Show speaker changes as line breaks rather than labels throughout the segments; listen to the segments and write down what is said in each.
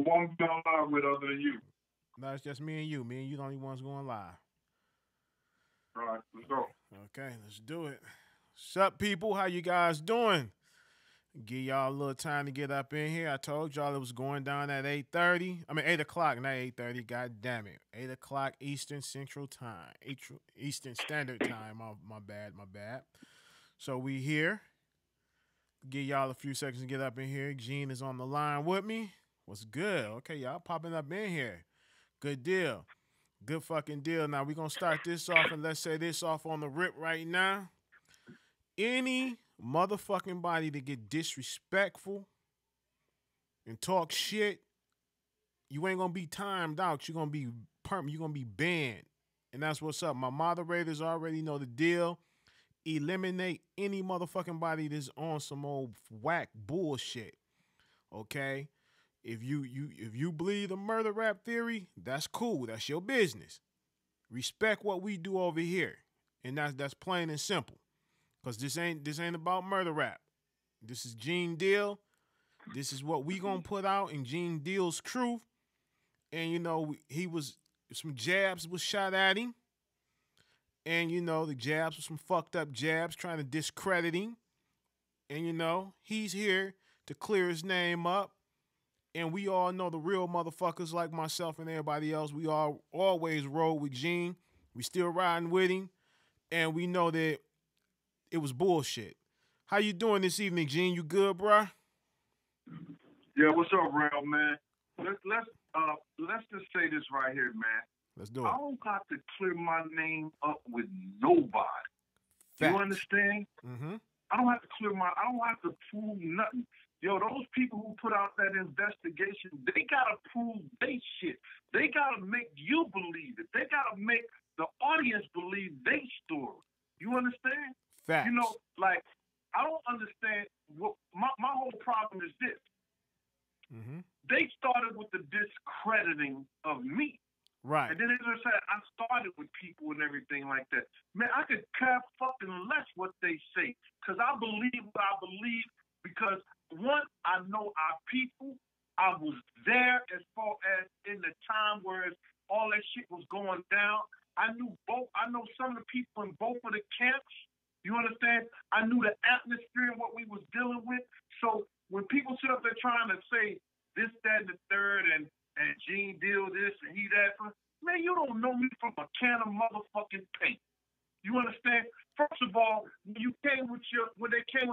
won't be on live with other than you.
No, it's just me and you. Me and you the only ones going live.
All right, let's go.
Okay, let's do it. What's up, people? How you guys doing? Give y'all a little time to get up in here. I told y'all it was going down at 8:30. I mean 8 o'clock, not 8:30. God damn it. 8 o'clock Eastern Central Time. Eastern Standard Time. My bad, my bad. So we here. Give y'all a few seconds to get up in here. Gene is on the line with me. What's good? Okay, y'all popping up in here. Good deal. Good fucking deal. Now we're gonna start this off and let's say this off on the rip right now. Any motherfucking body to get disrespectful and talk shit, you ain't gonna be timed out. You're gonna be permanent. You're gonna be banned. And that's what's up. My moderators already know the deal. Eliminate any motherfucking body that's on some old whack bullshit. Okay? If you believe the murder rap theory, that's cool. That's your business. Respect what we do over here. And that's plain and simple. Cause this ain't about murder rap. This is Gene Deal. This is what we gonna put out in Gene Deal's truth. And you know, some jabs was shot at him. And you know, the jabs were some fucked up jabs trying to discredit him. And you know, he's here to clear his name up. And we all know the real motherfuckers like myself and everybody else. We all always roll with Gene. We still riding with him. And we know that it was bullshit. How you doing this evening, Gene? You good, bruh?
Yeah, what's up, Rail, man? Let's just say this right here, man.
Let's do it.
I don't got to clear my name up with nobody.
Facts.
You understand?
Mm-hmm.
I don't have to prove nothing. Yo, those people who put out that investigation, they gotta prove they shit. They gotta make you believe it. They gotta make the audience believe they story. You understand?
Facts.
You know, like, I don't understand what my whole problem is this.
Mm-hmm.
They started with the discrediting of me.
Right.
And then as I said, I started with people and everything like that. Man, I could care fucking less what they say. Because I believe what I believe. Because, one, I know our people. I was there as far as in the time where all that shit was going down. I know some of the people in both of the camps. You understand? I knew the atmosphere and what we was dealing with. So when people sit up there trying to say this, that, and the third, and Gene Deal this and he that, man, you don't know me from a can of motherfucking paint. You understand? First of all, when they came with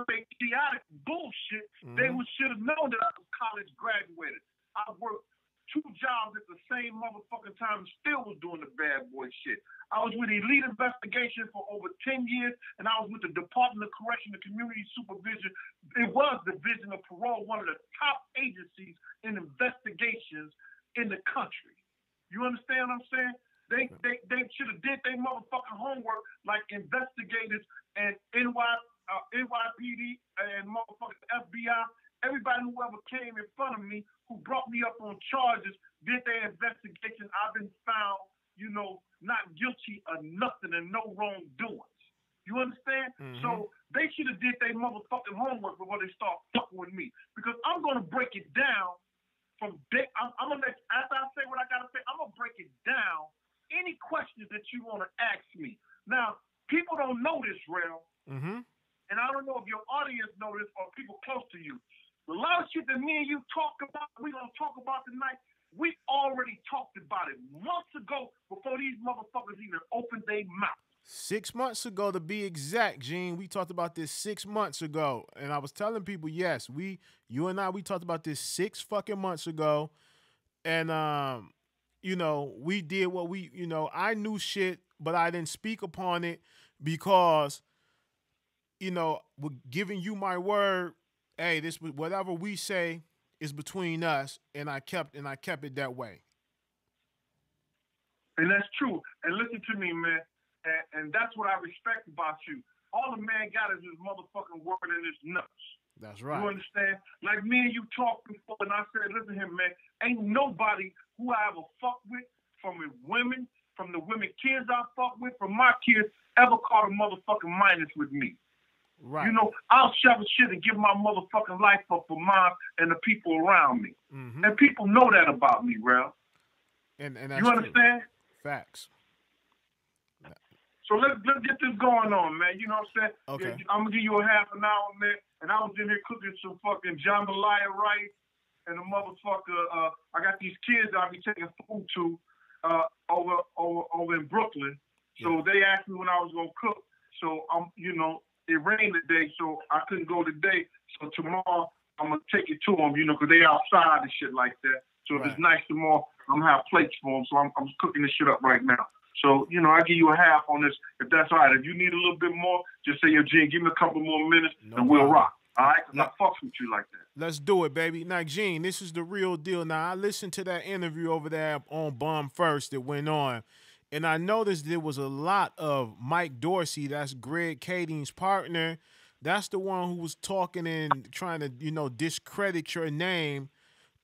their idiotic bullshit, they should have known that I was college graduated. I worked 2 jobs at the same motherfucking time and still was doing the bad boy shit. I was with Elite Investigation for over 10 years, and I was with the Department of Correction and Community Supervision. It was Division of Parole, one of the top agencies in investigations in the country. You understand what I'm saying? They should have did their motherfucking homework like investigators and NYPD and motherfucking FBI. Everybody who ever came in front of me who brought me up on charges did their investigation. I've been found, you know, not guilty of nothing and no wrongdoings. You understand?
Mm-hmm.
So they should have did their motherfucking homework before they start fucking with me. Because I'm going to break it down from day. I'm going to after I say what I got to say, I'm going to break it down. Any questions that you want to ask me. Now, people don't know this, Rail.
Mm-hmm.
And I don't know if your audience know this or people close to you. A lot of shit that me and you talk about, we going to talk about tonight, we already talked about it months ago before these motherfuckers even opened their mouth.
6 months ago, to be exact, Gene. We talked about this 6 months ago. And I was telling people, yes, you and I, we talked about this 6 fucking months ago. And, you know, we did what I knew shit, but I didn't speak upon it because, you know, we're giving you my word. Hey, this whatever we say is between us, and I kept it that way.
And that's true. And listen to me, man. And that's what I respect about you. All the man got is his motherfucking word and his nuts.
That's right.
You understand? Like me and you talked before, and I said, listen here, man, ain't nobody who I ever fucked with, from the women, from the women kids I fucked with, from my kids, ever caught a motherfucking minus with me.
Right.
You know, I'll shovel shit and give my motherfucking life up for mine and the people around me.
Mm-hmm.
And people know that about me, Rel.
And that's
You understand?
True. Facts.
So let's get this going on, man. You know what I'm saying?
Okay.
I'm gonna give you a half an hour, man. And I was in here cooking some fucking jambalaya rice and a motherfucker. I got these kids I'll be taking food to over in Brooklyn. So they asked me when I was gonna cook. So it rained today, so I couldn't go today. So tomorrow I'm gonna take it to them, because they outside and shit like that. So if it's nice tomorrow, I'm gonna have plates for them. So I'm cooking this shit up right now. So, I give you a half on this if that's all right. If you need a little bit more, just say, Gene, give me a couple more minutes and we'll rock. All right? Because I fucks with you like that.
Let's do it, baby. Now, Gene, this is the real deal. Now, I listened to that interview over there on Bomb First that went on, and I noticed there was a lot of Mike Dorsey, that's Greg Kading's partner. That's the one who was talking and trying to, discredit your name.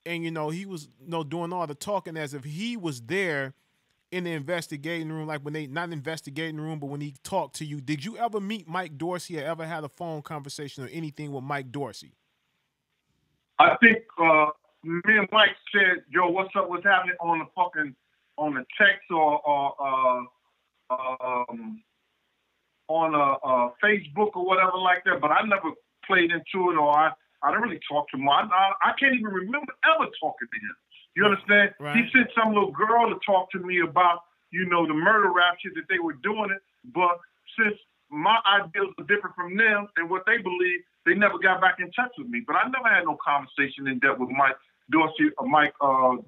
And, he was, doing all the talking as if he was there in the investigating room, like when they, not investigating room, but when he talked to you. Did you ever meet Mike Dorsey or ever had a phone conversation or anything with Mike Dorsey?
I think me and Mike said, "Yo, what's up? What's happening on the text or on Facebook or whatever like that." But I never played into it, or I didn't really talk to him. I can't even remember ever talking to him. You understand?
Right.
He sent some little girl to talk to me about, the murder rap shit that they were doing it. But since my ideas are different from them and what they believe, they never got back in touch with me. But I never had no conversation in depth with Mike Dorsey,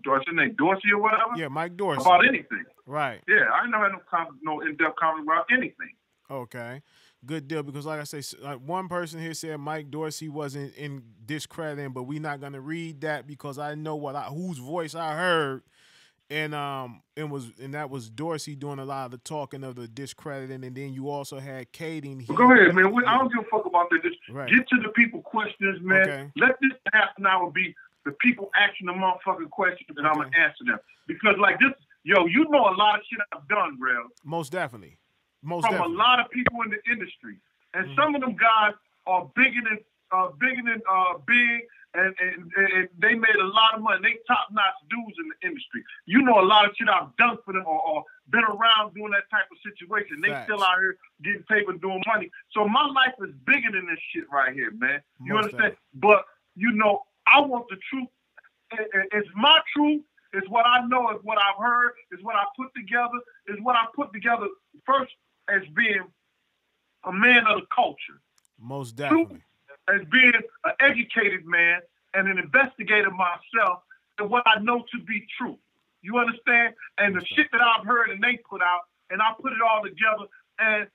Dorsey, name Dorsey or whatever.
Yeah, Mike Dorsey.
About anything.
Right.
Yeah, I never had no in-depth comment about anything.
Okay. Good deal, because like I say, one person here said Mike Dorsey wasn't in discrediting, but we're not gonna read that because I know whose voice I heard, and that was Dorsey doing a lot of the talking of the discrediting, and then you also had Kading.
Go ahead, man. I don't give a fuck about that. Just
right.
Get to the people questions, man.
Okay.
Let this half an hour be the people asking the motherfucking questions, and I'm gonna answer them. Because like this, a lot of shit I've done, Rel.
Most definitely.
A lot of people in the industry, and some of them guys are bigger than big, and they made a lot of money. They top notch dudes in the industry. A lot of shit I've done for them, or been around doing that type of situation. They still out here getting paper, doing money. So my life is bigger than this shit right here, man. You understand? But I want the truth. It's my truth. It's what I know. It's what I've heard. It's what I put together. It's what I put together first as being a man of the culture.
Most definitely.
As being an educated man and an investigator myself, and what I know to be true. You understand? And the shit that I've heard and they put out, and I put it all together. And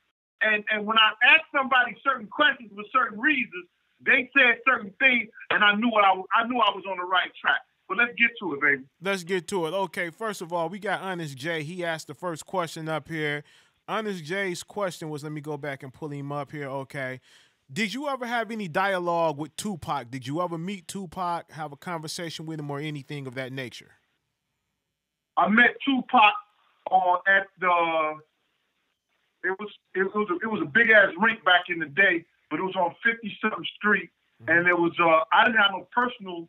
when I ask somebody certain questions for certain reasons, they said certain things, and I knew I was on the right track. But let's get to it, baby.
Let's get to it. Okay, first of all, we got Honest J. He asked the first question up here. Honest J's question was, let me go back and pull him up here. Okay. Did you ever have any dialogue with Tupac? Did you ever meet Tupac, have a conversation with him, or anything of that nature?
I met Tupac at the. It was a big ass rink back in the day, but it was on 50-something Street, and it was I didn't have no personal,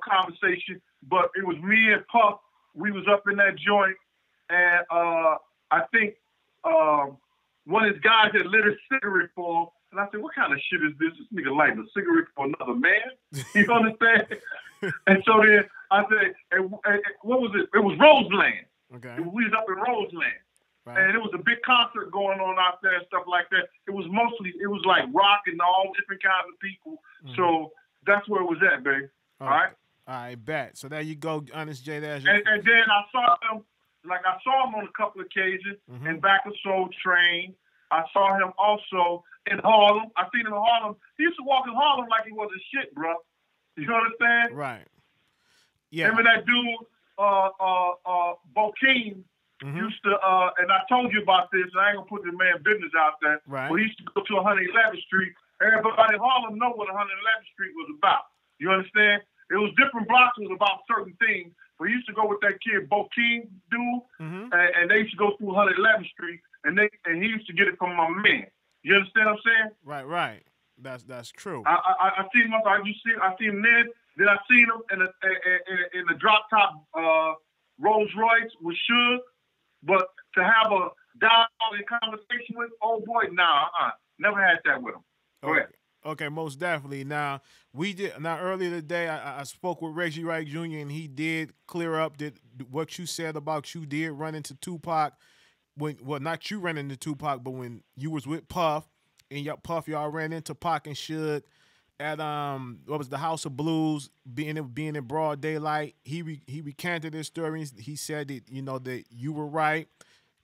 conversation, but it was me and Puff. We was up in that joint, and I think one of his guys had lit a cigarette for him. And I said, "What kind of shit is this? This nigga lighting a cigarette for another man?" You understand? And so then I said, what was it? It was Roseland.
Okay.
We was up in Roseland.
Right.
And it was a big concert going on out there and stuff like that. It was like rock and all different kinds of people. So that's where it was at, baby. All right?
All right, bet. So there you go, Honest J.
And then I saw him on a couple of occasions in back of Soul Train. I saw him also in Harlem. I seen him in Harlem. He used to walk in Harlem like he wasn't shit, bro. You understand?
Right. Yeah.
Remember that dude, Bokeem, used to, and I told you about this, and I ain't gonna put the man business out there.
Right.
But he used to go to 111th Street. Everybody in Harlem know what 111th Street was about. You understand? It was different blocks. It was about certain things. But he used to go with that kid, Bokeem dude, and they used to go through 111th Street, and he used to get it from my man. You understand what I'm saying?
Right. That's true.
I seen him. I seen him then. Then I seen him in the drop top Rolls Royce with Suge. But to have a dialogue and conversation with, oh boy, nah, never had that with him. Go ahead.
Okay, most definitely. Now earlier today I spoke with Reggie Wright Jr. and he did clear up that what you said about you did run into Tupac not you ran into Tupac, but when you was with Puff and y'all ran into Pac and Suge at what was the House of Blues being in broad daylight. He recanted his story. He said that that you were right,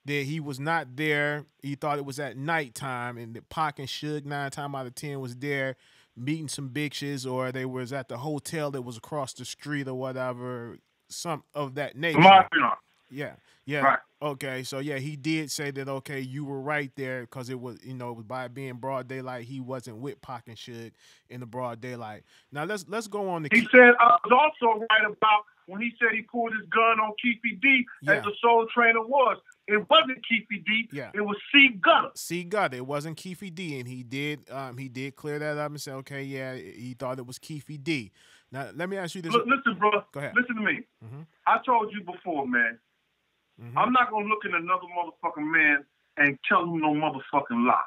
that he was not there. He thought it was at nighttime, and that Pac and Suge 9 times out of 10 was there meeting some bitches, or they was at the hotel that was across the street or whatever, some of that nature. Yeah.
Right.
Okay, so yeah, he did say that. Okay, you were right there because it was by being broad daylight, he wasn't with Pac and Suge in the broad daylight. Now let's go on.
He said I was also right about when he said he pulled his gun on Keefy D as the Soul Trainer was. It wasn't Keefy D.
Yeah.
It was C. Gutter.
C. Gutter. It wasn't Keefy D, and he did clear that up and say, okay, yeah, he thought it was Keefy D. Now let me ask you this.
Look, listen, bro.
Go ahead.
Listen to me.
Mm-hmm.
I told you before, man. Mm-hmm. I'm not gonna look at another motherfucking man and tell him no motherfucking lie.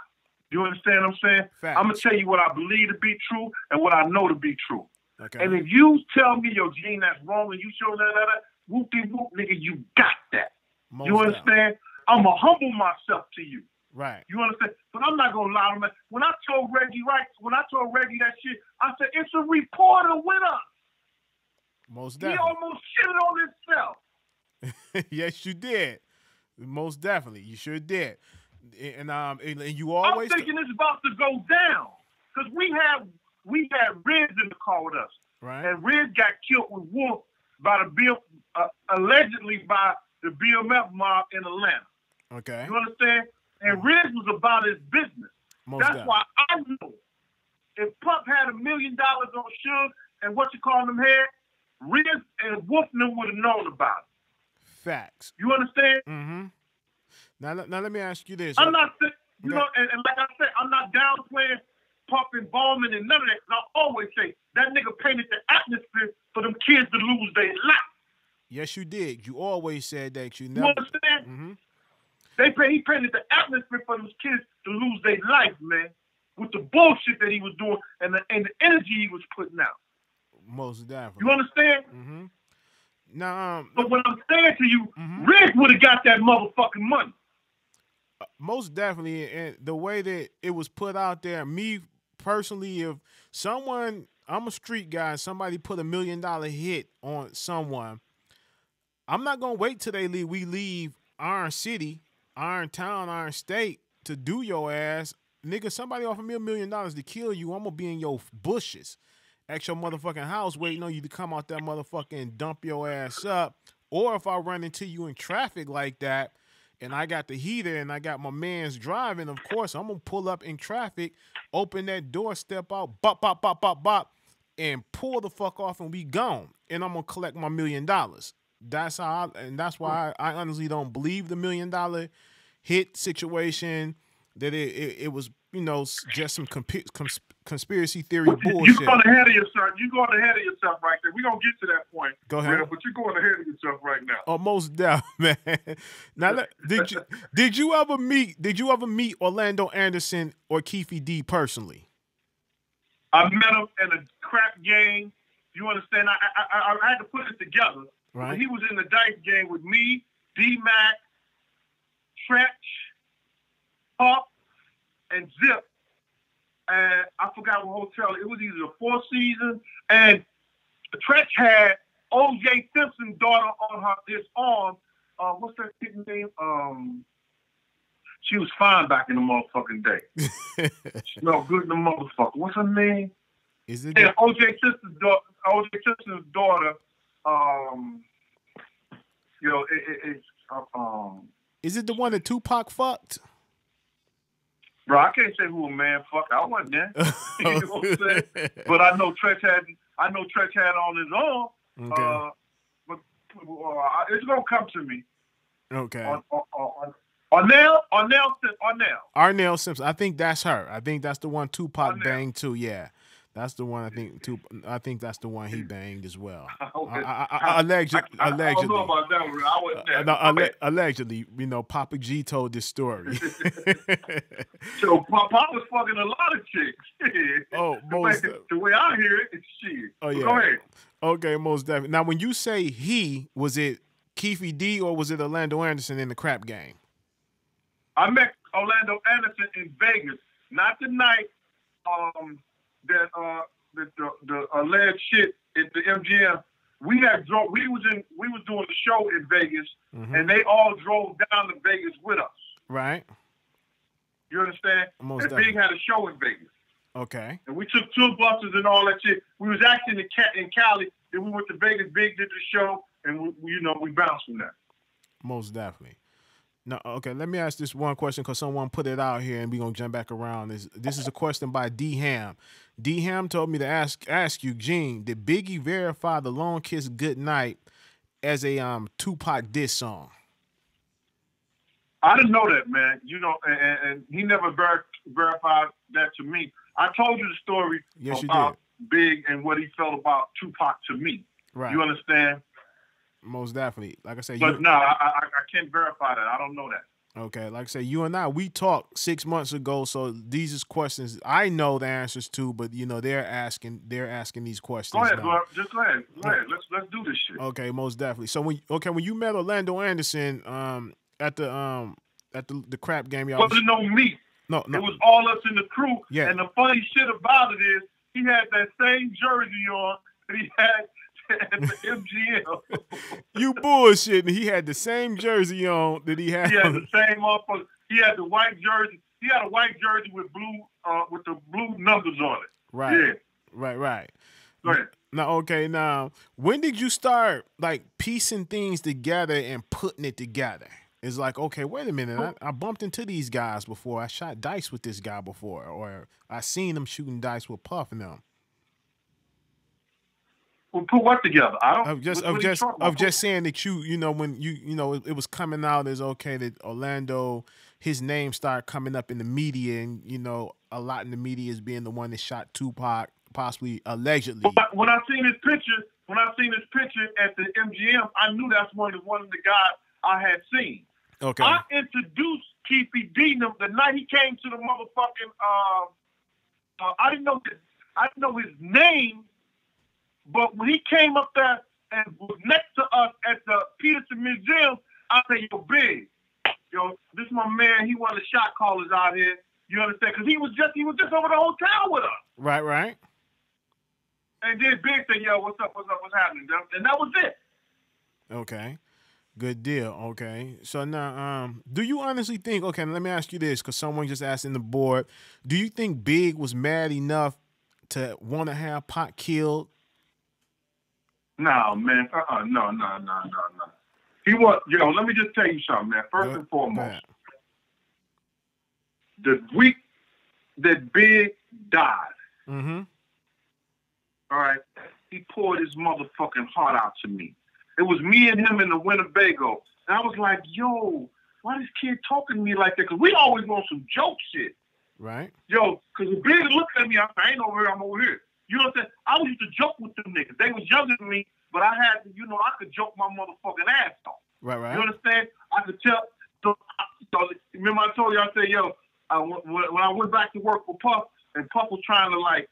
You understand what I'm saying?
Facts.
I'm gonna tell you what I believe to be true and what I know to be true.
Okay.
And if you tell me, yo, Gene, that's wrong, and you show that, whoop-de-whoop, nigga, you got that.
Most
you understand? I'm gonna humble myself to you.
Right.
You understand? But I'm not gonna lie to him. When I told Reggie that shit, I said, it's a reporter with us.
Most definitely.
He almost shitted on himself.
Yes, you did. Most definitely, you sure did. And you always.
I'm thinking it's about to go down because we had Riz in the car with us,
right?
And Riz got killed with Wolf allegedly by the BMF mob in Atlanta.
Okay,
you understand? And Riz was about his business. That's why I know if Pup had $1 million on Suge and what you call them here, Riz and Wolf would have known about it.
Facts.
You understand?
Mm-hmm. Now let me ask you this.
I'm not, and like I said, I'm not downplaying Puff and Ballman and none of that. I always say that nigga painted the atmosphere for them kids to lose their life.
Yes, you did. You always said that. You
never. You understand?
Mm-hmm.
He painted the atmosphere for them kids to lose their life, man, with the bullshit that he was doing and the energy he was putting out.
Most definitely.
You understand?
Mm-hmm. Now,
but what I'm saying to you, Rick would have got that motherfucking money.
Most definitely, and the way that it was put out there, me personally, if someone, I'm a street guy, somebody put $1 million hit on someone, I'm not gonna wait till we leave Iron City, Iron Town, Iron State to do your ass, nigga. Somebody offered me $1 million to kill you, I'm gonna be in your bushes at your motherfucking house waiting on you to come out that motherfucking and dump your ass up. Or if I run into you in traffic like that and I got the heater and I got my man's driving, of course, I'm going to pull up in traffic, open that door, step out, bop, bop, bop, bop, bop, and pull the fuck off and we gone. And I'm going to collect my $1 million. That's how that's why I honestly don't believe the $1 million hit situation, that it was, just some conspiracy theory bullshit.
You're going ahead of yourself. You're going ahead of yourself right there. We're going to get to that point.
Go ahead.
But you're going ahead of yourself right now.
Oh, most definitely, man. Now, did you ever meet Orlando Anderson or Keefy D personally?
I met him in a crap game. You understand? I had to put it together.
Right.
He was in the dice game with me, D-Mac, Tretch, Pup, and Zip. And I forgot what hotel. It was either the Four Seasons, and Tretch had O.J. Simpson's daughter on his arm. What's that kid's name? She was fine back in the motherfucking day. She smelled good in the motherfucker. What's her name?
Is it?
Yeah, O.J. Simpson's daughter. O.J. Simpson's daughter.
Is it the one that Tupac fucked?
Bro, I can't say who a man fucked. I wasn't there. You know what I'm saying? But I know Tretch had on his own.
Okay.
But it's gonna come to me.
Okay. Arnell Simpson. I think that's her. I think that's the one Tupac
Arnell.
banged too. Yeah, that's the one. I think that's the one he banged as well.
I don't know about that one. I wasn't there.
Allegedly, Papa G told this story.
So Papa was fucking a lot of chicks.
Oh,
the way I hear it, it's shit.
Oh yeah.
Go ahead.
Okay, most definitely. Now, when you say he, was it Keefe D or was it Orlando Anderson in the crap game?
I met Orlando Anderson in Vegas, not the night that the alleged shit at the MGM. We was doing the show in Vegas, and they all drove down to Vegas with us.
Right.
You understand?
Most
and Big had a show in Vegas.
Okay.
And we took 2 buses and all that shit. We was actually in Cali, then we went to Vegas. Big did the show, and we bounced from that.
Most definitely. No, okay. Let me ask this one question because someone put it out here, and we're gonna jump back around. This is a question by D Ham. D Ham told me to ask you, Gene, did Biggie verify the Long Kiss Goodnight as a Tupac diss song?
I didn't know that, man. And he never verified that to me. I told you the story about Big and what he felt about Tupac to me.
Right.
You understand?
Most definitely. Like I said,
but no, I can't verify that. I don't know that.
Okay, like I say, you and I, we talked 6 months ago, so these is questions I know the answers to, but they're asking these questions.
Go ahead, bro. Just go ahead. Let's do this shit.
Okay, most definitely. So when you met Orlando Anderson at the crap game, y'all
wasn't no me.
No.
It was all us in the crew.
Yeah.
And the funny shit about it is he had that same jersey on that he had at the MGM.
You bullshitting. He had the same jersey on that he had.
He had the same motherfucker. He had the white jersey. He had a white jersey with the blue numbers on it.
Right.
Yeah.
Right.
Go ahead.
Now, when did you start piecing things together and putting it together? It's like, okay, wait a minute. I bumped into these guys before. I shot dice with this guy before, or I seen them shooting dice with Puff and them.
Well, put what together?
Of just saying that when it was coming out as okay that Orlando, his name started coming up in the media, and a lot in the media is being the one that shot Tupac, possibly allegedly.
But when I seen his picture at the MGM, I knew that's one of the guys I had seen.
Okay.
I introduced Keefe D the night he came to the motherfucking. I didn't know his name. But when he came up there and was next to us at the Peterson Museum, I said, yo, Big, this is my man. He one of the shot callers out here. You understand? Because he was just over the hotel with us.
Right.
And then Big said, yo, what's up, what's happening? And that was it.
Okay. Good deal. Okay. So now, do you honestly think, okay, let me ask you this, because someone just asked in the board, do you think Big was mad enough to want to have Pac killed?
No, man. No. He was, let me just tell you something, man. First and foremost, the week that Big died, all right, he poured his motherfucking heart out to me. It was me and him in the Winnebago. And I was like, yo, why this kid talking to me like that? Because we always want some joke shit.
Right.
Yo, because Big looked at me, I ain't over here, I'm over here. You know what I'm saying? I used to joke with them niggas. They was younger than me, but I had to, I could joke my motherfucking ass off.
Right.
You understand? I could tell. So remember I told you, I said, yo, when I went back to work for Puff, and Puff was trying to laugh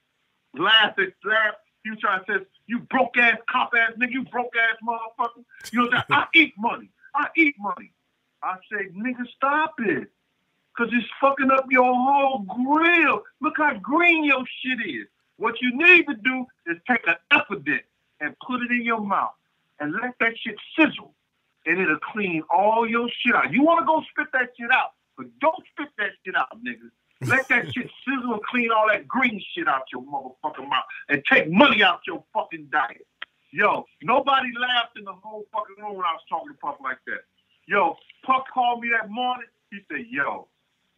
at that, he was trying to say, you broke ass cop ass nigga, you broke ass motherfucker. You know what I'm saying? I eat money. I say, nigga, stop it. Because it's fucking up your whole grill. Look how green your shit is. What you need to do is take an Epident and put it in your mouth and let that shit sizzle, and it'll clean all your shit out. You want to go spit that shit out, but don't spit that shit out, nigga. Let that shit sizzle and clean all that green shit out your motherfucking mouth and take money out your fucking diet. Yo, nobody laughed in the whole fucking room when I was talking to Puff like that. Yo, Puff called me that morning. He said, yo,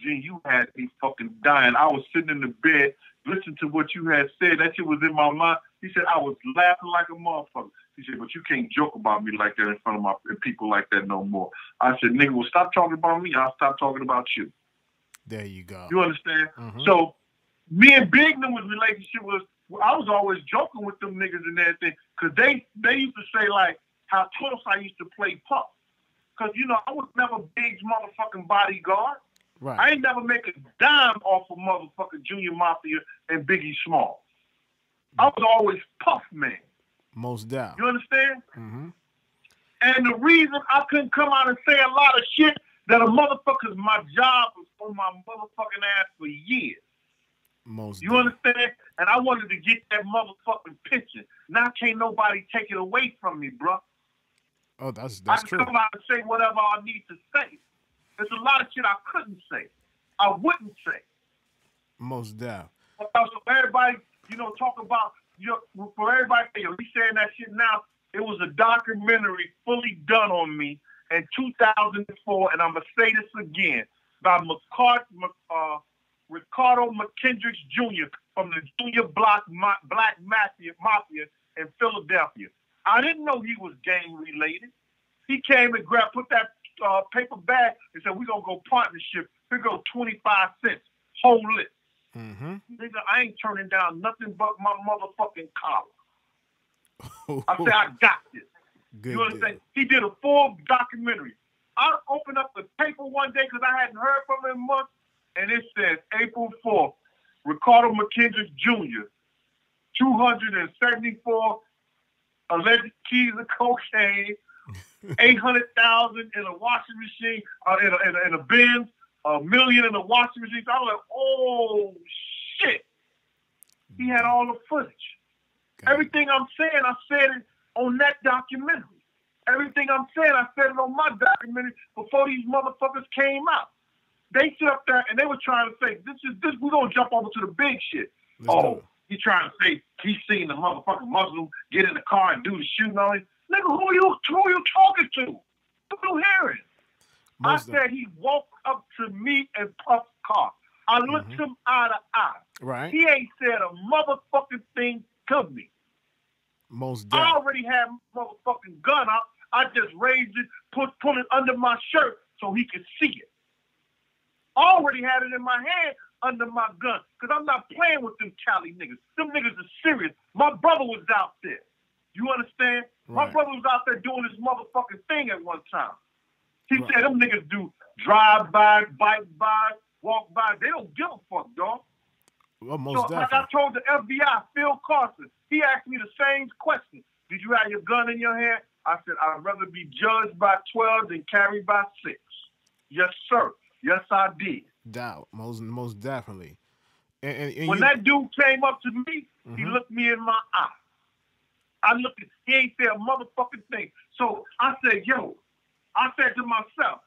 Gene, you had me fucking dying. I was sitting in the bed listening to what you had said. That shit was in my mind. He said, I was laughing like a motherfucker. He said, but you can't joke about me like that in front of my people like that no more. I said, nigga, well, stop talking about me. I'll stop talking about you.
There you go.
You understand? So me and Big Num's relationship was, I was always joking with them niggas and everything, because they used to say, like, how close I used to play Puff. Because, you know, I was never Big's motherfucking bodyguard.
Right.
I ain't never make a dime off of motherfucking Junior Mafia and Biggie Smalls. I was always Puff man.
Most down.
You understand? And the reason I couldn't come out and say a lot of shit that a motherfucker's my job was on my motherfucking ass for years.
Most
you
down.
understand? And I wanted to get that motherfucking picture. Now can't nobody take it away from me, bro.
Oh, that's
I
true.
can come out and say whatever I need to say. There's a lot of shit I couldn't say. I wouldn't say.
Most down.
So everybody, you know, talk about, you know, for everybody, you know, he's saying that shit now. It was a documentary fully done on me in 2004, and I'm going to say this again, by Ricardo McKendricks Jr. from the Junior Black Mafia in Philadelphia. I didn't know he was gang related. He came and put that paper bag and said, we're going to go partnership. Here go 25 cents, whole list. Nigga, I ain't turning down nothing but my motherfucking collar. I said, I got this.
Good
You understand? He did a full documentary. I opened up the paper one day because I hadn't heard from him in months, and it says April 4th, Ricardo McKendricks Jr., 274 alleged keys of cocaine, 800,000 in a washing machine, in a Benz, $1 million in a washing machine. So I was like, oh shit. He had all the footage. Everything I'm saying, I said it on that documentary. Everything I'm saying, I said it on my documentary before these motherfuckers came out. They sit up there and they were trying to say, this, we're gonna jump over to the big shit. He's trying to say he's seen the motherfucking Muslim get in the car and do the shooting on him. Nigga, who are you talking to? Who you hearing? I said he walked up to me and Puff's car. I looked him eye to eye.
Right.
He ain't said a motherfucking thing to me.
Most
I
definitely.
already had my motherfucking gun out. I just raised it, put it under my shirt so he could see it. I already had it in my hand under my gun because I'm not playing with them Cali niggas. Them niggas are serious. My brother was out there. You understand?
Right.
My brother was out there doing this motherfucking thing at one time. He said them niggas do drive-by, bike-by, walk-by. They don't give a fuck, dog.
Well, most
so, like I told the FBI, Phil Carson, he asked me the same question. Did you have your gun in your hand? I said, I'd rather be judged by 12 than carried by 6. Yes, sir. Yes, I did.
Doubt. Most definitely. And
when that dude came up to me, he looked me in my eye. I looked at, he ain't said a motherfucking thing. So I said, yo, I said to myself,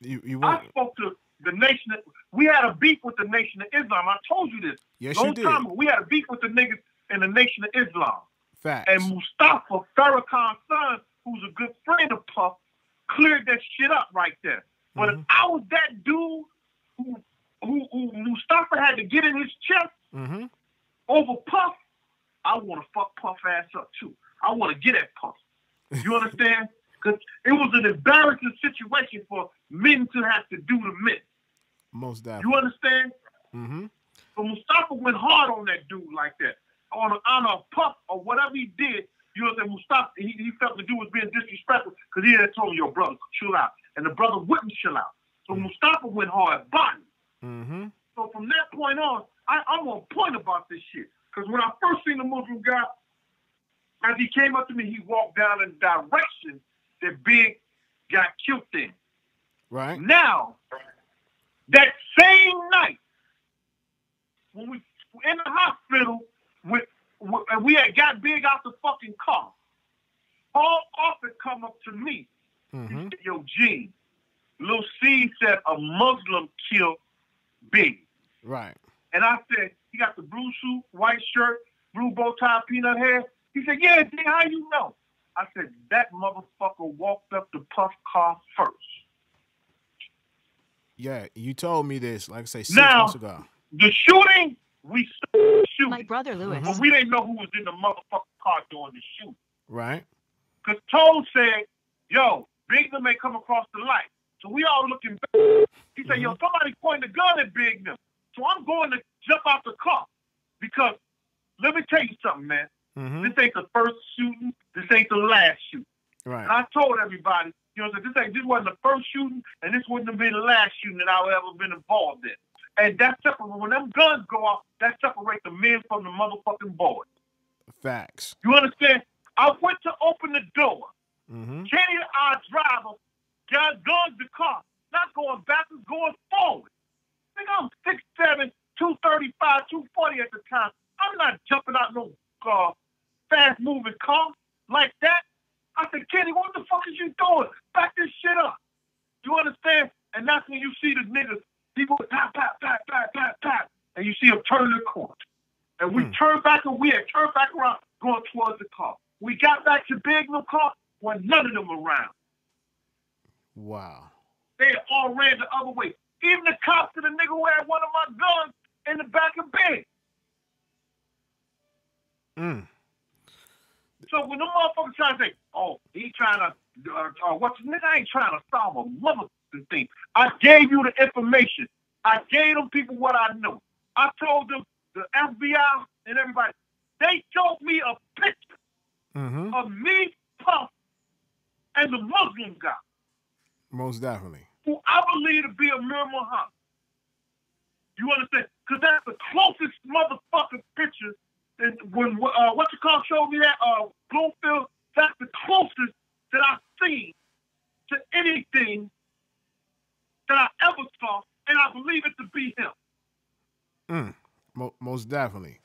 I spoke to the nation. We had a beef with the Nation of Islam. I told you this.
Yes,
Long
you did.
time ago, we had a beef with the niggas in the Nation of Islam.
Facts.
And Mustafa Farrakhan's son, who's a good friend of Puff, cleared that shit up right there. But if I was that dude who Mustafa had to get in his chest over Puff, I want to fuck Puff ass up too. I want to get at Puff. You understand? Because it was an embarrassing situation for men to have to do to men.
Most definitely.
You understand? So Mustafa went hard on that dude like that. On a Puff or whatever he did, you know, that Mustafa, he felt the dude was being disrespectful because he had told him, yo, brother, chill out. And the brother wouldn't chill out. So Mustafa went hard body. So from that point on, I'm on point about this shit. Because when I first seen the Muslim guy, as he came up to me, he walked down in the direction that Big got killed in.
Right.
Now, that same night, when we were in the hospital, and we had got Big out the fucking car, Paul Offit come up to me. He said, yo, Gene, Lil C said a Muslim killed Big.
Right.
And I said, he got the blue suit, white shirt, blue bow tie, peanut hair. He said, yeah, Gene, how you know? I said, that motherfucker walked up the Puff car first.
Yeah, you told me this, like I say, 6
now,
months ago.
The shooting we started shooting.
My brother Lewis.
But we didn't know who was in the motherfucking car during the shoot.
Right.
Because Toad said, yo, Big Nim may come across the light. So we all looking back. He said, yo, somebody pointing a gun at Big Nim. So I'm going to jump out the car. Because let me tell you something, man. This ain't the first shooting. This ain't the last shooting.
Right.
And I told everybody, you know, this wasn't the first shooting, and this wouldn't have been the last shooting that I've ever been involved in. And that when them guns go off, that separates the men from the motherfucking boys.
Facts.
You understand? I went to open the door.
Mm-hmm.
Our driver, got guns the car, not going backwards, going forward. I think I'm 6'7", 235, 240 at the time. I'm not jumping out no fast-moving car like that. I said, Kenny, what the fuck is you doing? Back this shit up. You understand? And that's when you see the niggas, people tap, tap, tap, tap, tap, tap, and you see them turn the corner. And we turned back and we had turned back around going towards the car. We got back to Big Nim car when none of them were around.
Wow.
They all ran the other way. Even the cops to the nigga who had one of my guns in the back of Big. So when the motherfuckers try to say, oh, he trying to, what's the nigga? I ain't trying to solve a motherfucking thing. I gave you the information. I gave them people what I know. I told them, the FBI and everybody, they showed me a picture of me, Puff, and the Muslim guy.
Most definitely.
Who I believe to be Amir Muhammad. You understand? Because that's the closest motherfucking picture. And when what you call showed me that Bloomfield, that's the closest that I've seen to anything that I ever saw, and I believe it to be him.
Most definitely.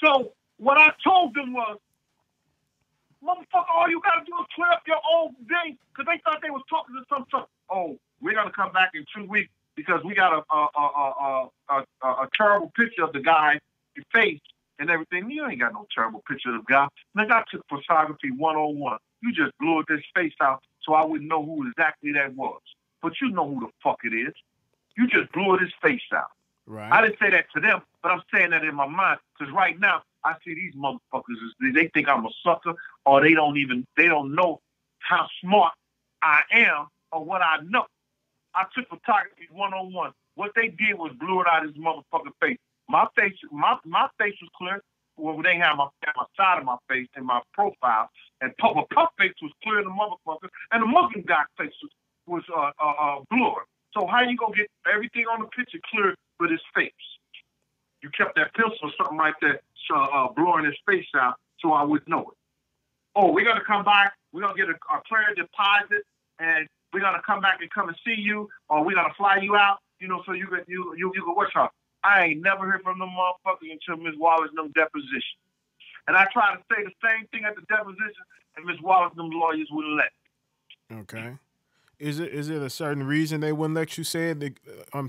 So what I told them was, motherfucker, all you gotta do is clear up your own thing, because they thought they was talking to some stuff. Oh, we're gonna come back in 2 weeks because we got a terrible picture of the guy, your face. And everything. You ain't got no terrible picture of the guy. Nigga, I took photography 101. You just blew his face out so I wouldn't know who exactly that was. But you know who the fuck it is. You just blew his face out.
Right.
I didn't say that to them, but I'm saying that in my mind. Because right now, I see these motherfuckers, they think I'm a sucker, or they don't know how smart I am or what I know. I took photography 101. What they did was blew it out of his motherfucking face. My face was clear. Well, they didn't have my side of my face in my profile, and Puff face was clear in the motherfucker, and the Muslim guy's face was blurred. So how you gonna get everything on the picture clear with his face? You kept that pencil or something like that, blurring his face out, so I would know it. Oh, we're gonna come back. We're gonna get a clear deposit, and we're gonna come back and come and see you, or we're gonna fly you out. You know, so you can watch her. I ain't never heard from them motherfuckers until Ms. Wallace and them deposition. And I try to say the same thing at the deposition, and Ms. Wallace and them lawyers wouldn't let me.
Okay. Is it a certain reason they wouldn't let you say it?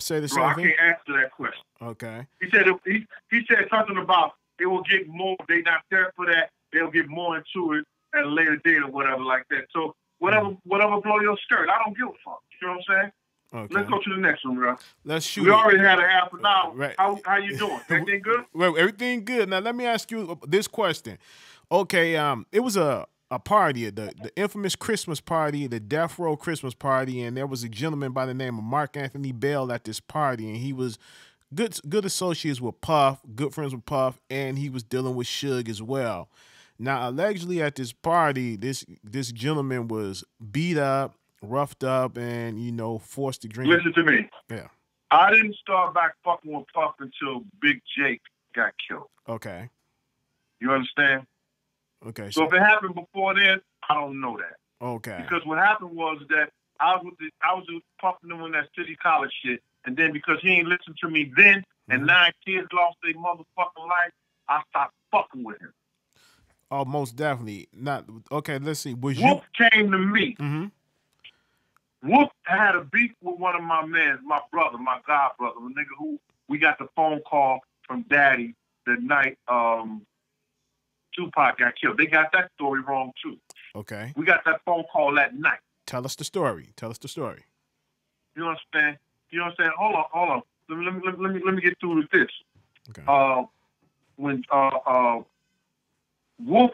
Say the same thing?
I can't answer that question.
Okay.
He said something about they will get more. They not there for that. They'll get more into it at a later date or whatever like that. So whatever blow your skirt. I don't give a fuck. You know what I'm saying? Okay. Let's go to the next one, bro.
Let's shoot.
We already had a half an hour.
Right.
How you doing? Everything good?
Well, everything good. Now let me ask you this question. Okay, it was a party, the infamous Christmas party, the Death Row Christmas party, and there was a gentleman by the name of Mark Anthony Bell at this party, and he was good associates with Puff, good friends with Puff, and he was dealing with Suge as well. Now, allegedly at this party, this gentleman was beat up, roughed up, and, forced to drink.
Listen to me.
Yeah.
I didn't start back fucking with Puff until Big Jake got killed.
Okay.
You understand?
Okay.
So if it happened before then, I don't know that.
Okay.
Because what happened was that I was with Puff and them on that City College shit, and then because he ain't listened to me then, and 9 kids lost their motherfucking life, I stopped fucking with him.
Oh, most definitely. Not okay. Let's see. Was
Wolf came to me.
Mm-hmm.
Wolf had a beef with one of my men, my brother, my god brother, the nigga who we got the phone call from Daddy the night Tupac got killed. They got that story wrong too.
Okay.
We got that phone call that night.
Tell us the story.
You understand? Hold on. Let me get through with this.
Okay.
When Wolf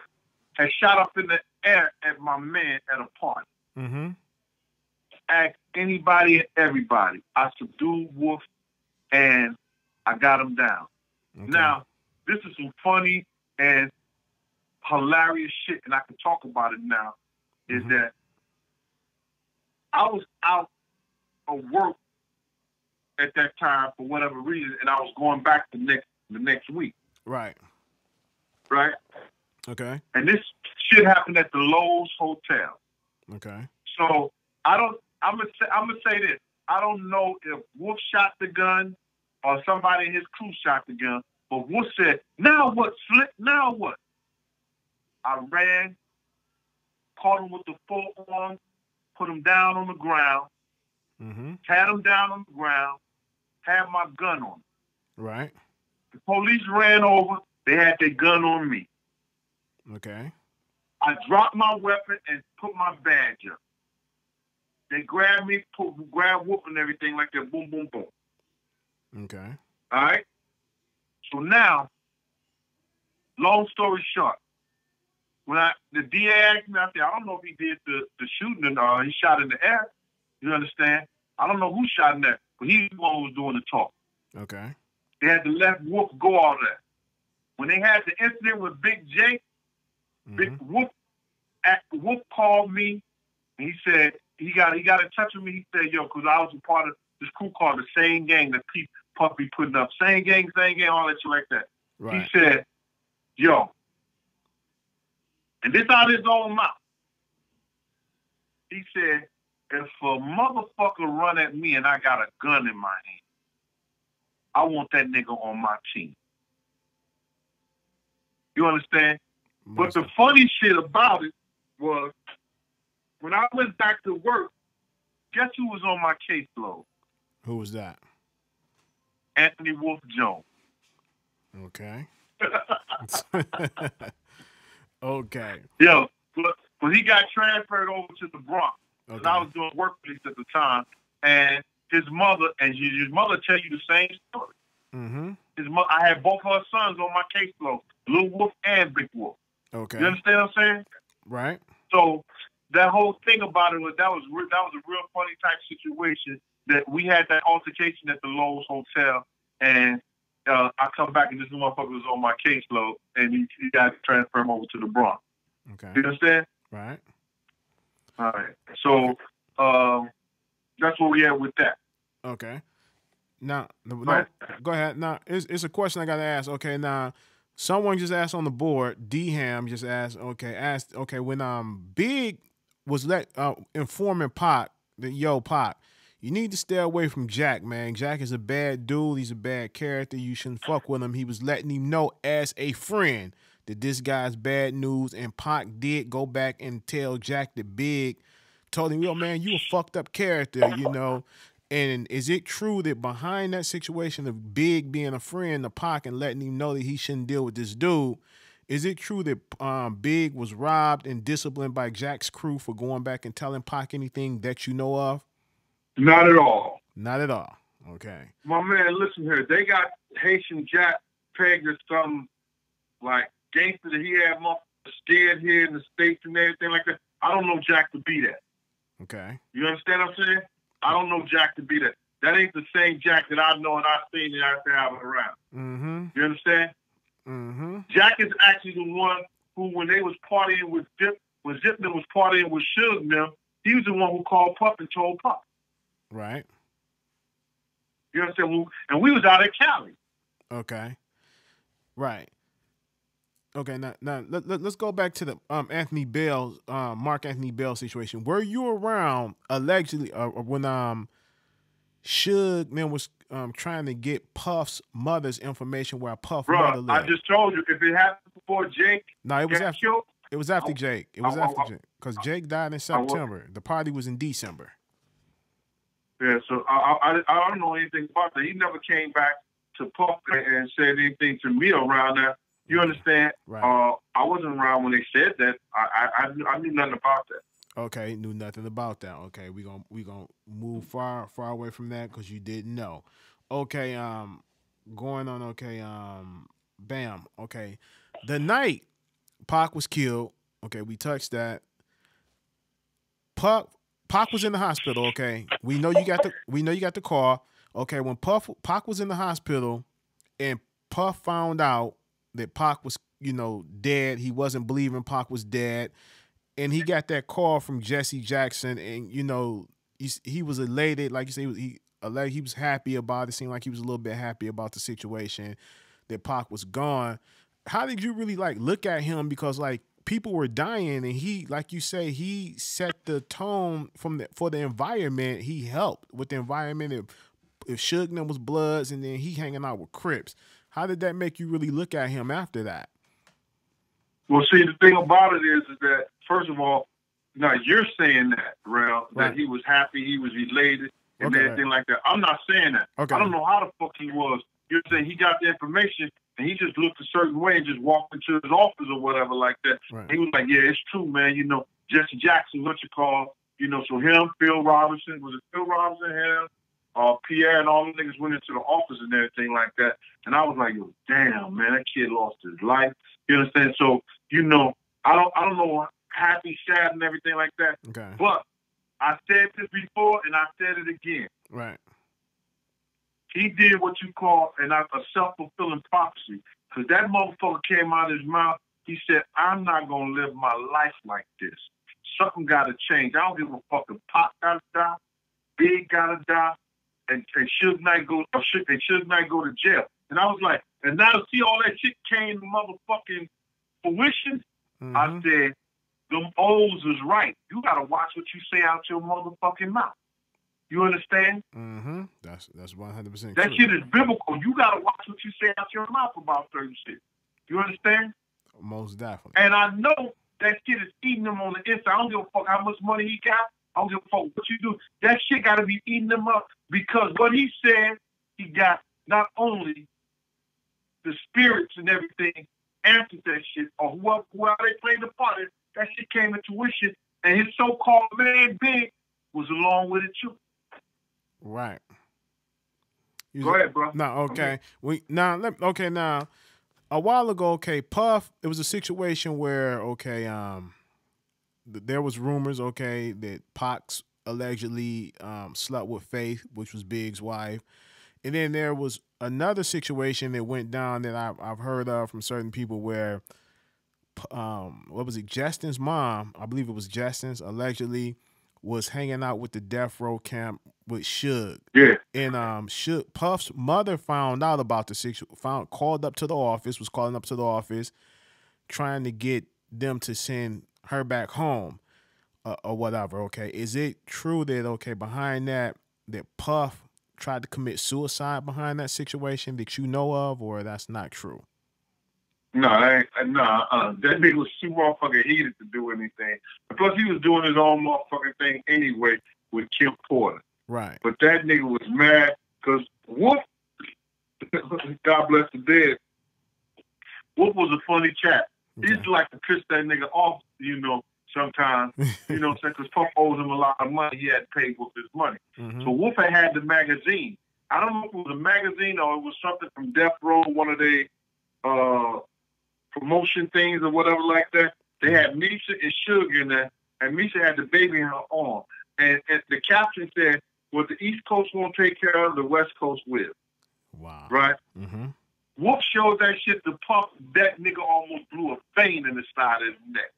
had shot up in the air at my man at a party.
Mm-hmm.
Asked anybody and everybody. I subdued Wolf and I got him down.
Okay.
Now, this is some funny and hilarious shit, and I can talk about it now, is that I was out of work at that time for whatever reason, and I was going back the next week.
Right.
Right?
Okay.
And this shit happened at the Lowe's Hotel.
Okay.
So I'm gonna say this. I don't know if Wolf shot the gun or somebody in his crew shot the gun, but Wolf said, "Now what, Slick? Now what?" I ran, caught him with the forearm, put him down on the ground, had him down on the ground, had my gun on him.
Right.
The police ran over. They had their gun on me.
Okay.
I dropped my weapon and put my badge up. They grabbed me, grabbed Wolf and everything like that. Boom, boom, boom.
Okay.
All right? So now, long story short, when the DA asked me, I said, I don't know if he did the shooting or he shot in the air. You understand? I don't know who shot in there, but he's the one who was doing the talk.
Okay.
They had to let Wolf go all that. When they had the incident with Big J, Big Wolf called me and he said he got in touch with me. He said, "Yo, because I was a part of this crew called the Same Gang that Puff be putting up. Same gang, all that shit like that." Right. He said, "Yo," and this out his own mouth. He said, "If a motherfucker run at me and I got a gun in my hand, I want that nigga on my team." You understand? But the funny shit about it was when I went back to work, guess who was on my caseload?
Who was that?
Anthony Wolf Jones.
Okay. Okay.
Yo, but he got transferred over to the Bronx.
Okay.
I was doing work police at the time, and his mother tell you the same story. His mother, I had both her sons on my caseload, Little Wolf and Big Wolf.
Okay.
You understand what I'm saying?
Right.
So that whole thing about it was that was a real funny type situation that we had that altercation at the Lowe's Hotel, and I come back and this motherfucker was on my caseload, and he got to transfer him over to the Bronx.
Okay.
You understand?
Right.
All right. So that's where we at with that.
Okay. Now, no, go ahead. Now, it's a question I got to ask. Okay, now, someone just asked on the board, D-Ham just asked, when Big was informing Pac, Pac, you need to stay away from Jack, man. Jack is a bad dude. He's a bad character. You shouldn't fuck with him. He was letting him know as a friend that this guy's bad news, and Pac did go back and tell Jack that Big told him, yo, man, you a fucked up character, you know. And is it true that behind that situation of Big being a friend to Pac and letting him know that he shouldn't deal with this dude, is it true that Big was robbed and disciplined by Jack's crew for going back and telling Pac anything that you know of?
Not at all.
Not at all. Okay.
My man, listen here. They got Haitian Jack pegged as something like gangster that he had scared here in the States and everything like that. I don't know Jack to be that.
Okay.
You understand what I'm saying? I don't know Jack to be that. That ain't the same Jack that I know and I've seen and I've been around. You understand? Jack is actually the one who, when they was partying with Zip, when Zipman was partying with Suge and them, he was the one who called Puff and told Puff.
Right.
You understand? And we was out at Cali.
Okay. Right. Okay, now let's go back to the Anthony Bell, Mark Anthony Bell situation. Were you around allegedly when Suge man was trying to get Puff's mother's information where Puff's mother lived?
I just told you if it happened before Jake.
No, it was after.
Killed,
it was after Jake. It was after Jake because Jake died in September. The party was in December.
Yeah, so I don't know anything about that. He never came back to Puff and said anything to me around that. You understand?
Right.
I wasn't around when they said that. I knew nothing about that.
Okay, knew nothing about that. Okay, we gonna move far away from that because you didn't know. Okay, going on. Okay, bam. Okay, the night Pac was killed. Okay, we touched that. Pac Pac was in the hospital. Okay, we know you got the call. Okay, when Pac was in the hospital, and Puff found out that Pac was dead. He wasn't believing Pac was dead, and he got that call from Jesse Jackson, and he was elated. Like you say, he was happy about it. Seemed like he was a little bit happy about the situation that Pac was gone. How did you really like look at him? Because like people were dying, and he, like you say, he set the tone for the environment. He helped with the environment. If Suge Knight was Bloods, and then he hanging out with Crips. How did that make you really look at him after that?
Well, see, the thing about it is that, first of all, now you're saying that, Ralph, that he was happy, he was elated, and everything like that. I'm not saying that. Okay. I don't know how the fuck he was. You're saying he got the information, and he just looked a certain way and just walked into his office or whatever like that. Right. He was like, yeah, it's true, man. Jesse Jackson, what you call, so him, Phil Robinson, was it Phil Robinson, him? Pierre and all the niggas went into the office and everything like that. And I was like, yo, damn, man, that kid lost his life. You understand? So, I don't know, happy, sad, and everything like that. Okay. But I said this before, and I said it again.
Right.
He did what you call a self-fulfilling prophecy. Because that motherfucker came out of his mouth, he said, I'm not going to live my life like this. Something got to change. I don't give a fuck if Pop got to die, Big got to die, and Suge Knight go to jail. And I was like, and now to see all that shit came to motherfucking fruition, I said, them O's is right. You gotta watch what you say out your motherfucking mouth. You understand?
Mm-hmm. That's 100%.
That shit is biblical. You gotta watch what you say out your mouth about certain shit. You understand?
Most definitely.
And I know that shit is eating him on the inside. I don't give a fuck how much money he got. I don't give a fuck what you do. That shit gotta be eating him up, because what he said, he got not only the spirits and everything answered that shit, or whoever they played the part in, that shit came into fruition, and his so-called man Big was along with it too.
Right.
Go ahead, bro.
No, okay. Now a while ago, okay, Puff, it was a situation where, okay, there was rumors, okay, that Pac allegedly slept with Faith, which was Big's wife. And then there was another situation that went down that I've heard of from certain people where, what was it, Justin's mom, I believe it was Justin's, allegedly was hanging out with the Death Row camp with Suge.
Yeah.
And Puff's mother found out about the situation, was calling up to the office, trying to get them to send her back home or whatever, okay? Is it true that, okay, behind that Puff tried to commit suicide behind that situation that you know of, or that's not true?
No, that nigga was too motherfucking heated to do anything. Plus, he was doing his own motherfucking thing anyway with Kim Porter.
Right.
But that nigga was mad because Wolf, God bless the dead, Wolf was a funny chap. Okay. He used to like to piss that nigga off, sometimes, because Puff owes him a lot of money. He had to pay Wolf his money. Mm-hmm. So Wolf had the magazine. I don't know if it was a magazine or it was something from Death Row, one of their promotion things or whatever like that. They had Misha and Suge in there, and Misha had the baby in her arm. And the caption said, what the East Coast won't take care of, the West Coast will.
Wow.
Right?
Mm-hmm.
Wolf showed that shit to Puff. That nigga almost blew a vein in the side of his neck.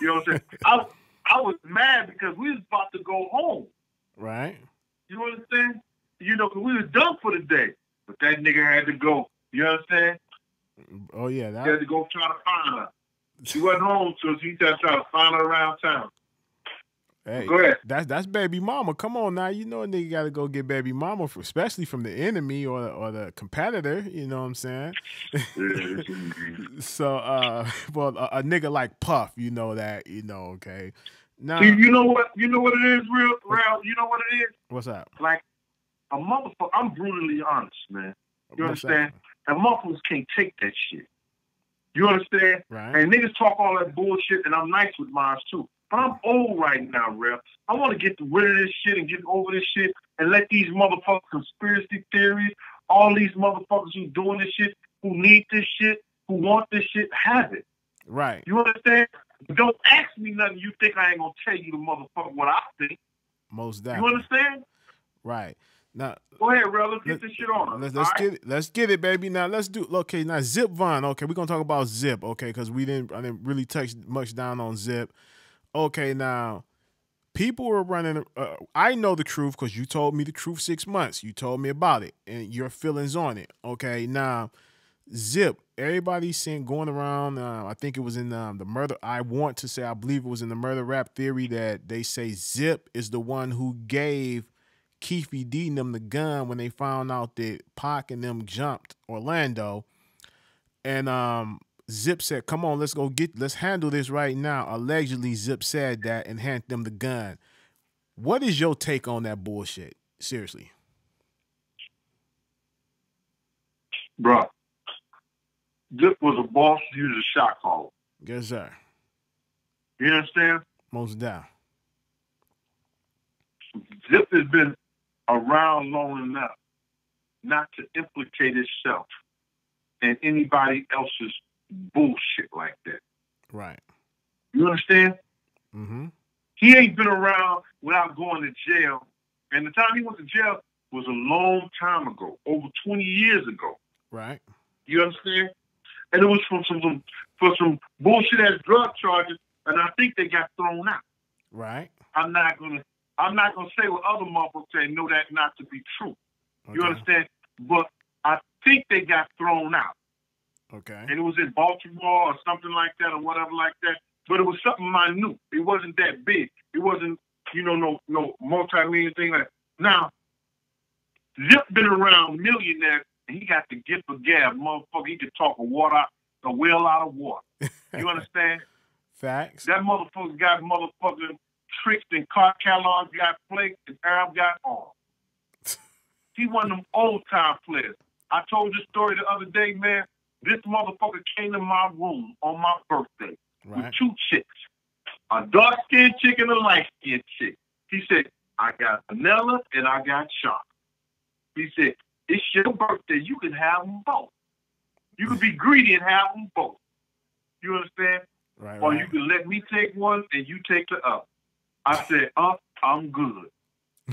You know what I'm saying? I was mad because we was about to go home.
Right.
You understand? Because we was done for the day. But that nigga had to go. You understand?
Oh, yeah.
He had to go try to find her. She wasn't home, so he just tried to find her around town.
Hey,
go ahead.
That's baby mama. Come on now. A nigga got to go get baby mama, especially from the enemy or the competitor. You know what I'm saying? So, a nigga like Puff, that, okay. Now,
you know what it is, Ralph? You know what it is?
What's that?
Like a motherfucker. I'm brutally honest, man. You understand? And motherfuckers can't take that shit. You understand?
Right.
And niggas talk all that bullshit, and I'm nice with mine too. But I'm old right now, Ralph. I want to get rid of this shit and get over this shit and let these motherfucking conspiracy theories all these motherfuckers who doing this shit, who need this shit, who want this shit, have it.
Right.
You understand? Don't ask me nothing you think I ain't gonna tell you the motherfucker what I think.
Most definitely.
You understand?
Right. Now
go ahead, bro. Let's get this shit on.
Let's get it, baby. Now let's do. Okay, now Zip Von. Okay, we're gonna talk about Zip. Okay, because I didn't really touch much down on Zip. Okay, now people were running. I know the truth because you told me the truth 6 months. You told me about it and your feelings on it. Okay, now Zip. Everybody's saying going around. I think it was in the murder. I believe it was in the murder rap theory that they say Zip is the one who gave Keefy D and them the gun when they found out that Pac and them jumped Orlando. And Zip said, come on, let's handle this right now. Allegedly, Zip said that and handed them the gun. What is your take on that bullshit? Seriously.
Bro, Zip was a boss. He was a shot caller.
Yes, sir.
You understand?
Most down.
Zip has been around long enough not to implicate himself in anybody else's bullshit like that.
Right.
You understand?
Mm-hmm.
He ain't been around without going to jail. And the time he went to jail was a long time ago, over 20 years ago.
Right.
You understand? And it was for some bullshit ass drug charges, and I think they got thrown out.
Right.
I'm not gonna say what other motherfuckers say. Know that not to be true. Okay. You understand? But I think they got thrown out.
Okay. And
it was in Baltimore or something like that or whatever like that. But it was something minute. It wasn't that big. It wasn't, no multi-million thing like that. Now, Zip been around millionaires, and he got the gift of gab, motherfucker. He could talk a well out of water. You understand?
Facts.
That motherfucker got motherfucking tricks and car catalogs, got flakes, and Arab got all. He one of them old-time players. I told this story the other day, man. This motherfucker came to my room on my birthday with two chicks, a dark-skinned chick and a light-skinned chick. He said, I got vanilla and I got chocolate. He said, it's your birthday. You can have them both. You can be greedy and have them both. You understand?
Right.
Or you can let me take one and you take the other. I said, I'm good.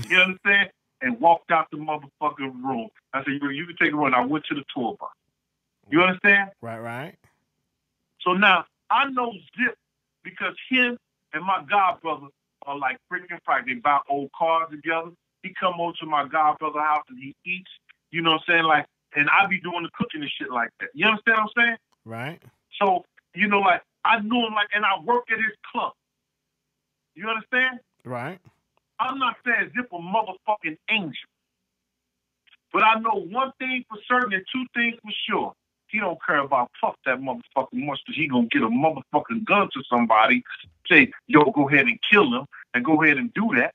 You understand? And walked out the motherfucking room. I said, you can take one. I went to the tour bus. You understand?
Right.
So now, I know Zip because him and my godbrother are like freaking fight. They buy old cars together. He come over to my godbrother's house and he eats. You know what I'm saying? Like, and I be doing the cooking and shit like that. You understand what I'm saying?
Right.
So, like, I knew him, like, and I work at his club. You understand?
Right.
I'm not saying Zip a motherfucking angel. But I know one thing for certain and two things for sure. He don't care about fuck that motherfucker much because he gonna get a motherfucking gun to somebody, say, yo, go ahead and kill him, and go ahead and do that.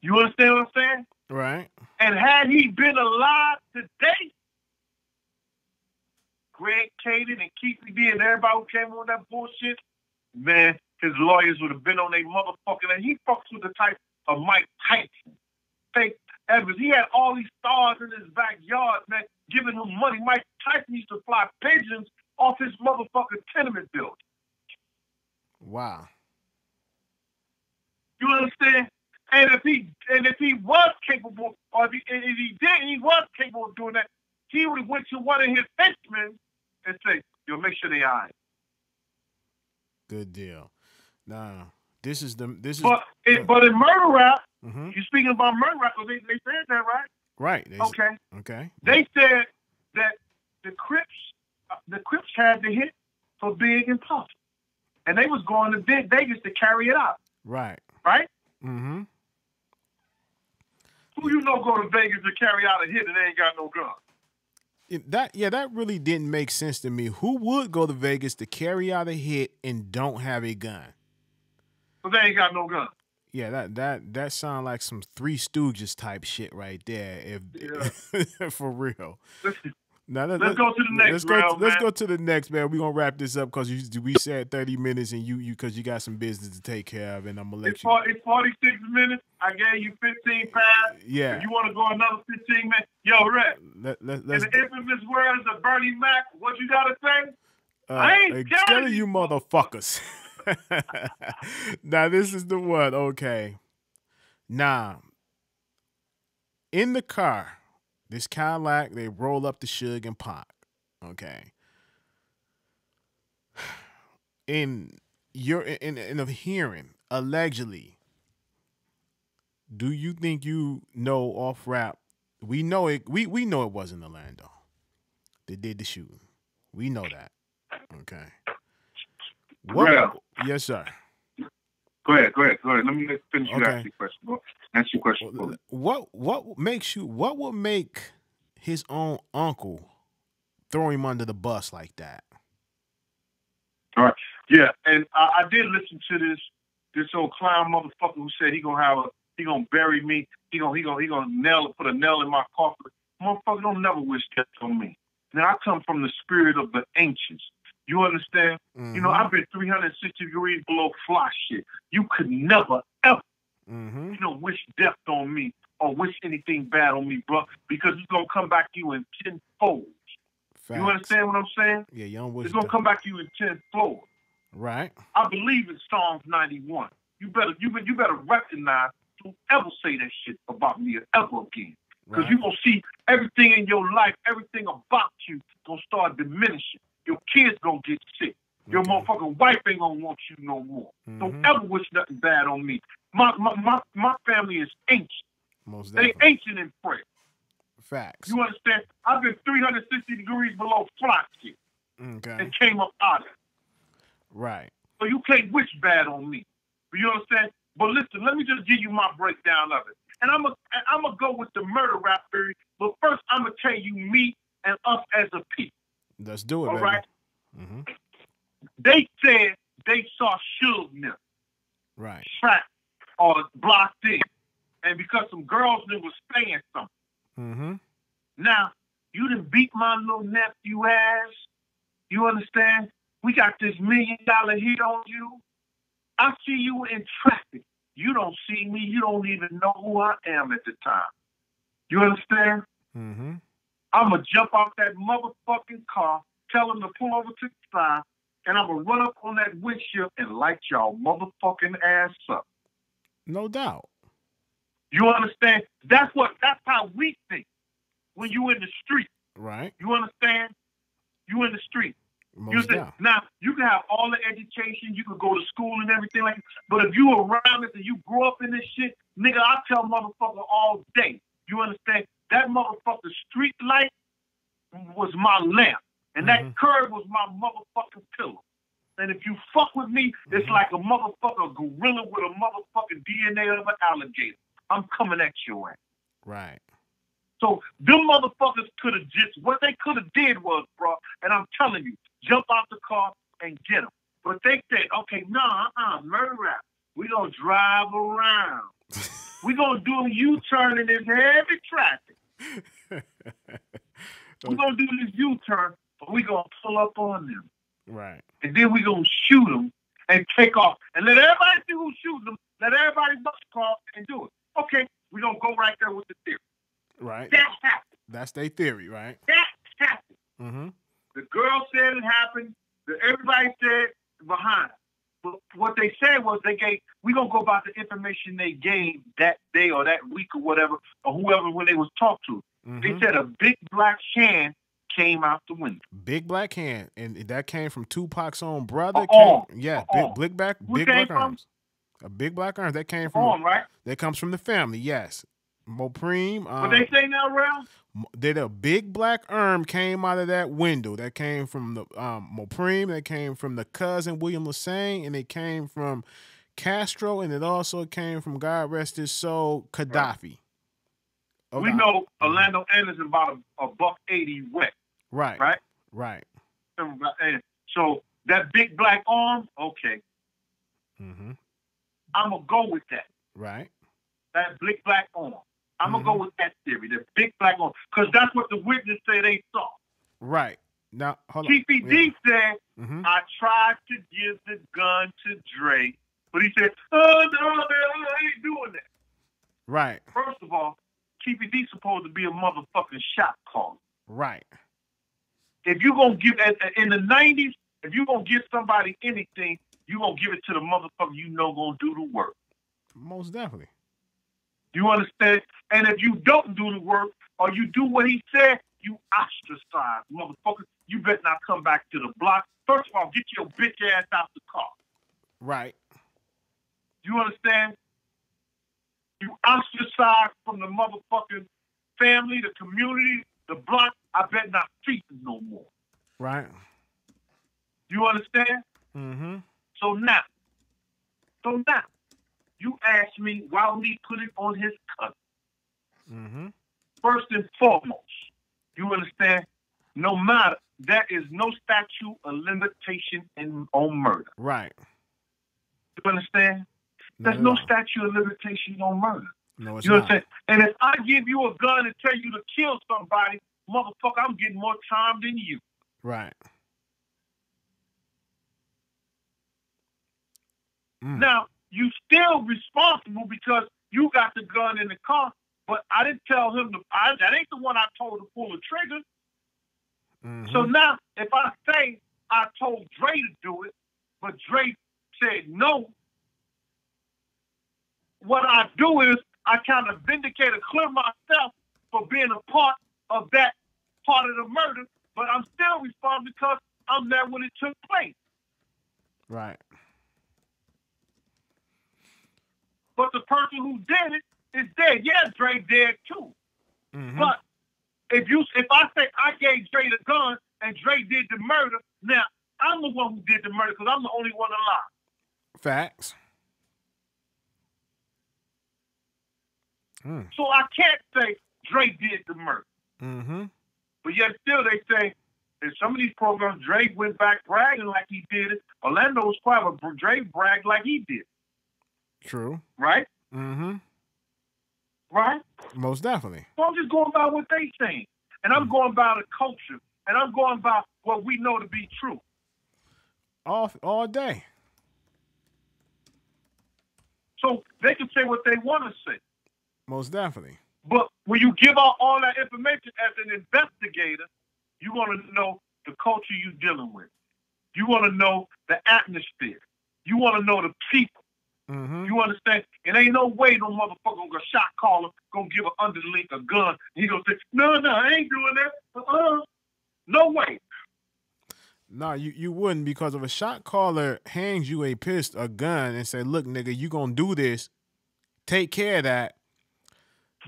You understand what I'm saying?
Right.
And had he been alive today, Greg Caden and Keefy D and everybody who came on that bullshit, man, his lawyers would have been on their motherfucking, and he fucks with the type of Mike Tyson. Fake Evans. He had all these stars in his backyard, man, giving him money. Mike Tyson used to fly pigeons off his motherfucking tenement building.
Wow.
You understand? And if he was capable, or if he was capable of doing that, he would have went to one of his henchmen and say, yo, make sure they are.
Good deal. Now, but
in murder rap,
mm-hmm.
You're speaking about murder rap, so they said that, right?
Right.
Okay. They said that the Crips had the hit for Big and Puff, and they was going to Vegas to carry it out.
Right.
Right.
Mm-hmm.
Who go to Vegas to carry out a hit and they ain't got no gun?
That really didn't make sense to me. Who would go to Vegas to carry out a hit and don't have a gun?
But they ain't got no gun.
Yeah, that sounds like some Three Stooges type shit right there. For real.
Listen,
Now
let's go to the next round,
let's
man.
go to the next, man. We're gonna wrap this up because we said 30 minutes and you because you got some business to take care of, and I'm gonna let
It's
you.
it's 46 minutes. I gave you 15 pass.
Yeah.
If you want to go another 15 minutes, yo, Red.
Let's.
In the infamous words of Bernie Mac, what you gotta say? I ain't
scared of you motherfuckers. Now this is the one. Okay. Now, in the car, this Cadillac, they roll up the Suge and Pac. Okay. In the hearing, allegedly, do you think you know off rap? We know it. We know it wasn't Orlando that did the shooting. We know that. Okay.
Well,
yes, sir.
Go ahead. Let me finish you asking your question. Ask your question.
What would make his own uncle throw him under the bus like that?
All right. Yeah, and I did listen to this old clown motherfucker who said he gonna bury me. He gonna put a nail in my coffin. Motherfucker, don't never wish death on me. Now I come from the spirit of the ancients. You understand?
Mm-hmm.
You know, I've been 360 degrees below fly shit. You could never, ever, wish death on me or wish anything bad on me, bro, because it's going to come back to you in tenfold. Facts. You understand what I'm saying?
Yeah, you don't wish
it's going to come back to you in tenfold.
Right.
I believe in Psalms 91. You better recognize, don't ever say that shit about me ever again. Because you're going to see everything in your life, everything about you going to start diminishing. Your kids gonna get sick. Your motherfucking wife ain't gonna want you no more. Don't ever wish nothing bad on me. My family is ancient.
Most
definitely. They ancient in prayer.
Facts.
You understand? I've been 360 degrees below fly shit.
Okay.
And came up out of it.
Right.
So you can't wish bad on me. You understand? But listen, let me just give you my breakdown of it. And I'm gonna go with the murder rap theory. But first, I'm gonna tell you me and us as a people.
Let's do it,
all
baby.
Right? Mm-hmm. They said they saw Suge now.
Right.
Trapped or blocked in. And because some girls was saying something.
Mm-hmm.
Now, you done beat my little nephew ass. You understand? We got this $1 million hit on you. I see you in traffic. You don't see me. You don't even know who I am at the time. You understand?
Mm-hmm.
I'm going to jump off that motherfucking car, tell them to pull over to the side, and I'm going to run up on that windshield and light y'all motherfucking ass up.
No doubt.
You understand? That's how we think when you in the street.
Right.
You understand? You in the street.
Most doubt.
Now, you can have all the education, you can go to school and everything like that, but if you around this and you grew up in this shit, nigga, I tell motherfucker all day. You understand? That motherfucking street light was my lamp. And that curb was my motherfucking pillow. And if you fuck with me, it's like a motherfucker gorilla with a motherfucking DNA of an alligator. I'm coming at your ass.
Right.
So them motherfuckers could have what they could have did was, bro, and I'm telling you, jump out the car and get them. But they said, okay, murder rap. We gonna drive around. We gonna do a U-turn in this heavy traffic. We're gonna do this U-turn, but we gonna pull up on them.
Right.
And then we gonna shoot them and take off. And let everybody see who's shooting them. Let everybody bust the car and do it. Okay, we gonna go right there with the theory.
Right.
That happened.
That's their theory, right?
That happened.
Mm-hmm.
The girl said it happened. Everybody said behind. But what they said was we gonna go about the information they gave that day or that week or whatever, or whoever when they was talked to. Mm-hmm. They said a big black hand came out the window.
Big black hand, and that came from Tupac's own brother. Big black arms. A big black arm that came from
right?
That comes from the family, yes. Mopreme.
What they say now, Ralph?
That a big black arm came out of that window. That came from the Mopreme. That came from the cousin William Lassane, and it came from Castro, and it also came from, God rest his soul, Gaddafi.
Right. We know Orlando Anderson about a $180 wet.
Right.
Right.
Right.
So that big black arm, okay.
Mm-hmm.
I'm gonna go with that.
Right.
That big black arm. I'm gonna go with that theory. The big black arm, because that's what the witness say they saw.
Right. Now, hold on.
Keefy D said,
Mm-hmm.
I tried to give the gun to Dre, but he said, oh, no, man, I ain't doing that.
Right.
First of all, Keefy D supposed to be a motherfucking shot caller.
Right.
If you going to give, in the 90s, if you going to give somebody anything, you going to give it to the motherfucker you know going to do the work.
Most definitely.
You understand? And if you don't do the work or you do what he said, you ostracize, motherfucker. You better not come back to the block. First of all, get your bitch ass out the car.
Right.
You understand? You ostracize from the motherfucking family, the community, the block. I better not treat you no more.
Right.
You understand?
Mm-hmm.
So now, you ask me why we put it on his cousin.
Mm-hmm.
First and foremost, you understand? No matter, there is no statute of limitation on murder.
Right.
You understand? There's no statute of limitation on murder.
No, it's
you understand?
not.
And if I give you a gun and tell you to kill somebody, motherfucker, I'm getting more time than you.
Right.
Now, you still responsible because you got the gun in the car, but I didn't tell him that ain't the one I told to pull the trigger.
Mm-hmm.
So now, if I say I told Dre to do it, but Dre said no, what I do is I kind of vindicate or clear myself for being a part of that part of the murder, but I'm still responsible because I'm there when it took place.
Right.
But the person who did it is dead. Yeah, Dre dead too.
Mm-hmm.
But if I say I gave Dre the gun and Dre did the murder, now I'm the one who did the murder because I'm the only one alive.
Facts.
So I can't say Dre did the murder.
Mm-hmm.
But yet still they say in some of these programs, Dre went back bragging like he did it. Orlando was quiet, but Dre bragged like he did.
True.
Right?
Mm-hmm.
Right?
Most definitely.
So I'm just going by what they saying. And I'm going by the culture. And I'm going by what we know to be true.
All day.
So they can say what they want to say.
Most definitely.
But when you give out all that information as an investigator, you want to know the culture you're dealing with. You want to know the atmosphere. You want to know the people.
Mm-hmm.
You understand? It ain't no way no motherfucker gonna shot caller gonna give an underlink a gun. And he gonna say, no, I ain't doing that. No way.
No, you wouldn't, because if a shot caller hands you a gun and say, look, nigga, you gonna do this, take care of that,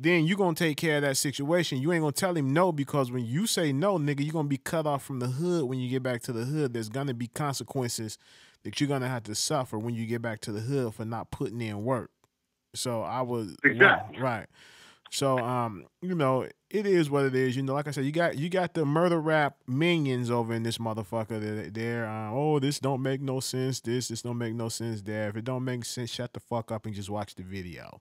then you gonna take care of that situation. You ain't gonna tell him no, because when you say no, nigga, you're gonna be cut off from the hood. When you get back to the hood, there's gonna be consequences that you're gonna have to suffer when you get back to the hood for not putting in work. So I was
exactly
right. So you know, it is what it is. You know, like I said, you got the murder rap minions over in this motherfucker. They're oh, this don't make no sense. This don't make no sense. There, if it don't make sense, shut the fuck up and just watch the video,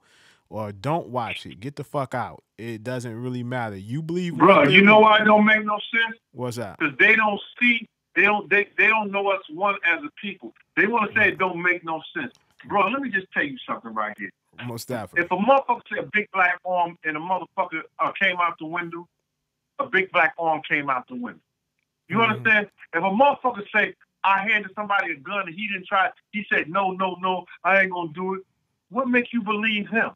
or don't watch it. Get the fuck out. It doesn't really matter. You believe,
bro. You know why it don't make no sense?
What's that?
Because they don't see. They don't know us one as a people. They want to say it don't make no sense, bro. Let me just tell you something right here.
Most definitely.
If a motherfucker say a big black arm and a motherfucker came out the window, a big black arm came out the window. You understand? If a motherfucker say I handed somebody a gun and he didn't try, he said no, I ain't gonna do it. What makes you believe him?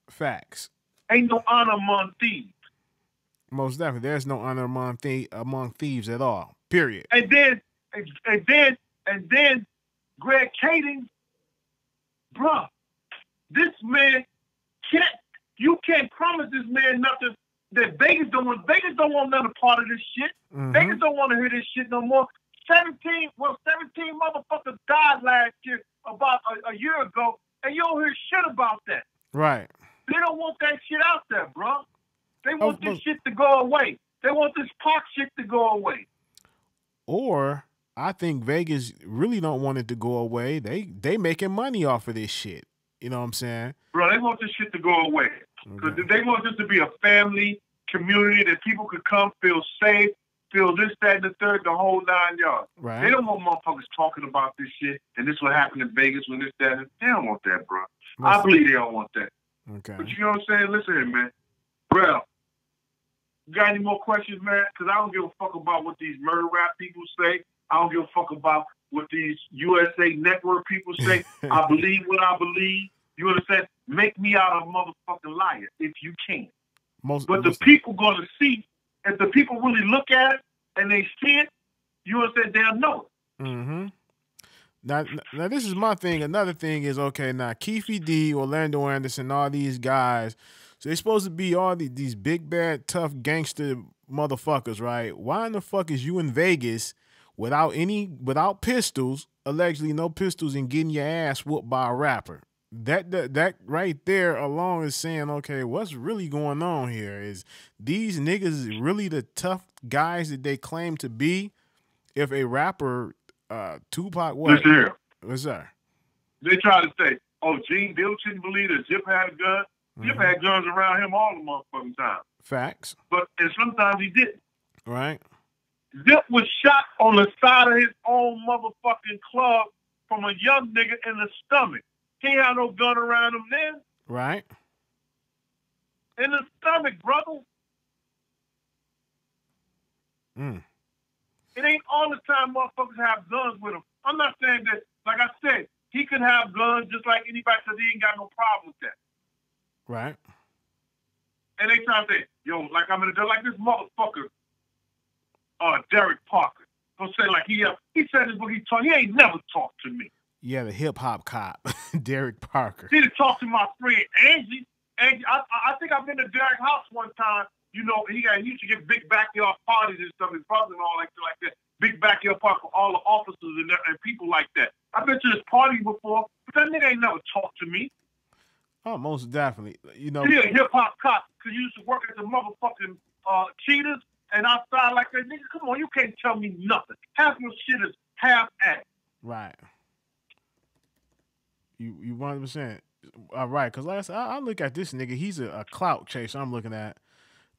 Facts.
Ain't no honor among thieves.
Most definitely, there's no honor among thieves at all. Period.
And then, Greg Kading, bruh, this man you can't promise this man nothing that Vegas don't want another part of this shit.
Mm-hmm.
Vegas don't want to hear this shit no more. 17 motherfuckers died last year, about a year ago, and you don't hear shit about that.
Right.
They don't want that shit out there, bro. They want this shit to go away. They want this Pac shit to go away.
Or I think Vegas really don't want it to go away. They making money off of this shit. You know what I'm saying?
Bro, they want this shit to go away. Because they want this to be a family community that people could come, feel safe, feel this, that, and the third, the whole 9 yards.
Right.
They don't want motherfuckers talking about this shit, and this what happened in Vegas when this, that, and they don't want that, bro. I believe they don't want that.
Okay.
But you know what I'm saying? Listen here, man. Bro, you got any more questions, man? Because I don't give a fuck about what these murder rap people say. I don't give a fuck about what these USA Network people say. I believe what I believe. You understand? Make me out a motherfucking liar if you can. But the people going to see, if the people really look at it and they see it, you understand, they'll know it.
Mm-hmm. Now, this is my thing. Another thing is, okay, now, Keefe D, Orlando Anderson, all these guys, so they're supposed to be all these big, bad, tough gangster motherfuckers, right? Why in the fuck is you in Vegas without pistols, allegedly no pistols, and getting your ass whooped by a rapper? That right there alone is saying, okay, what's really going on here? Is these niggas really the tough guys that they claim to be? If a rapper, Tupac, what?
Listen here.
What's that?
They try to say, oh, Gene Dilton believed that Zip had a gun. Zip had guns around him all the motherfucking time.
Facts.
And sometimes he didn't.
Right.
Zip was shot on the side of his own motherfucking club from a young nigga in the stomach. He ain't had no gun around him then.
Right.
In the stomach, brother. It ain't all the time motherfuckers have guns with them. I'm not saying that, like I said, he could have guns just like anybody because he ain't got no problem with that.
Right.
And they try to say, yo, like I'm in the like this motherfucker, Derek Parker. Don't say like he said his book, he ain't never talked to me.
Yeah, the hip hop cop, Derek Parker.
He didn't talk to my friend Angie. I think I've been to Derek's house one time. You know, he used to get big backyard parties and stuff, his brother and all like that. Big backyard party for all the officers and people like that. I've been to this party before, but that nigga ain't never talked to me.
Oh, most definitely. You know,
he a hip hop cop because he used to work at the motherfucking Cheetahs and outside like that. Nigga, come on, you can't tell me nothing. Half your shit is half-assed.
Right. You 100%. Right, because last I look at this nigga, he's a clout chaser. I'm looking at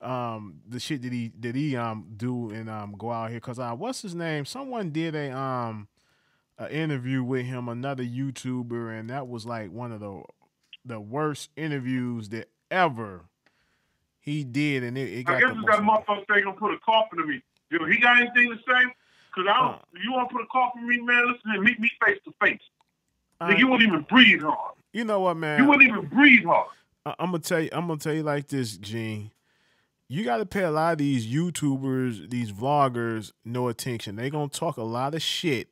the shit that he do and go out here. Cause what's his name? Someone did a interview with him, another YouTuber, and that was like one of the worst interviews that ever he did. And it got
I guess that motherfucker say gonna put a coffin to me. Yo, he got anything to say? Cause I don't. You want to put a coffin to me, man? Listen to me, meet me face to face. You wouldn't even breathe hard.
You know what, man?
You wouldn't even breathe hard.
I'm gonna tell you like this, Gene. You got to pay a lot of these YouTubers, these vloggers, no attention. They gonna talk a lot of shit,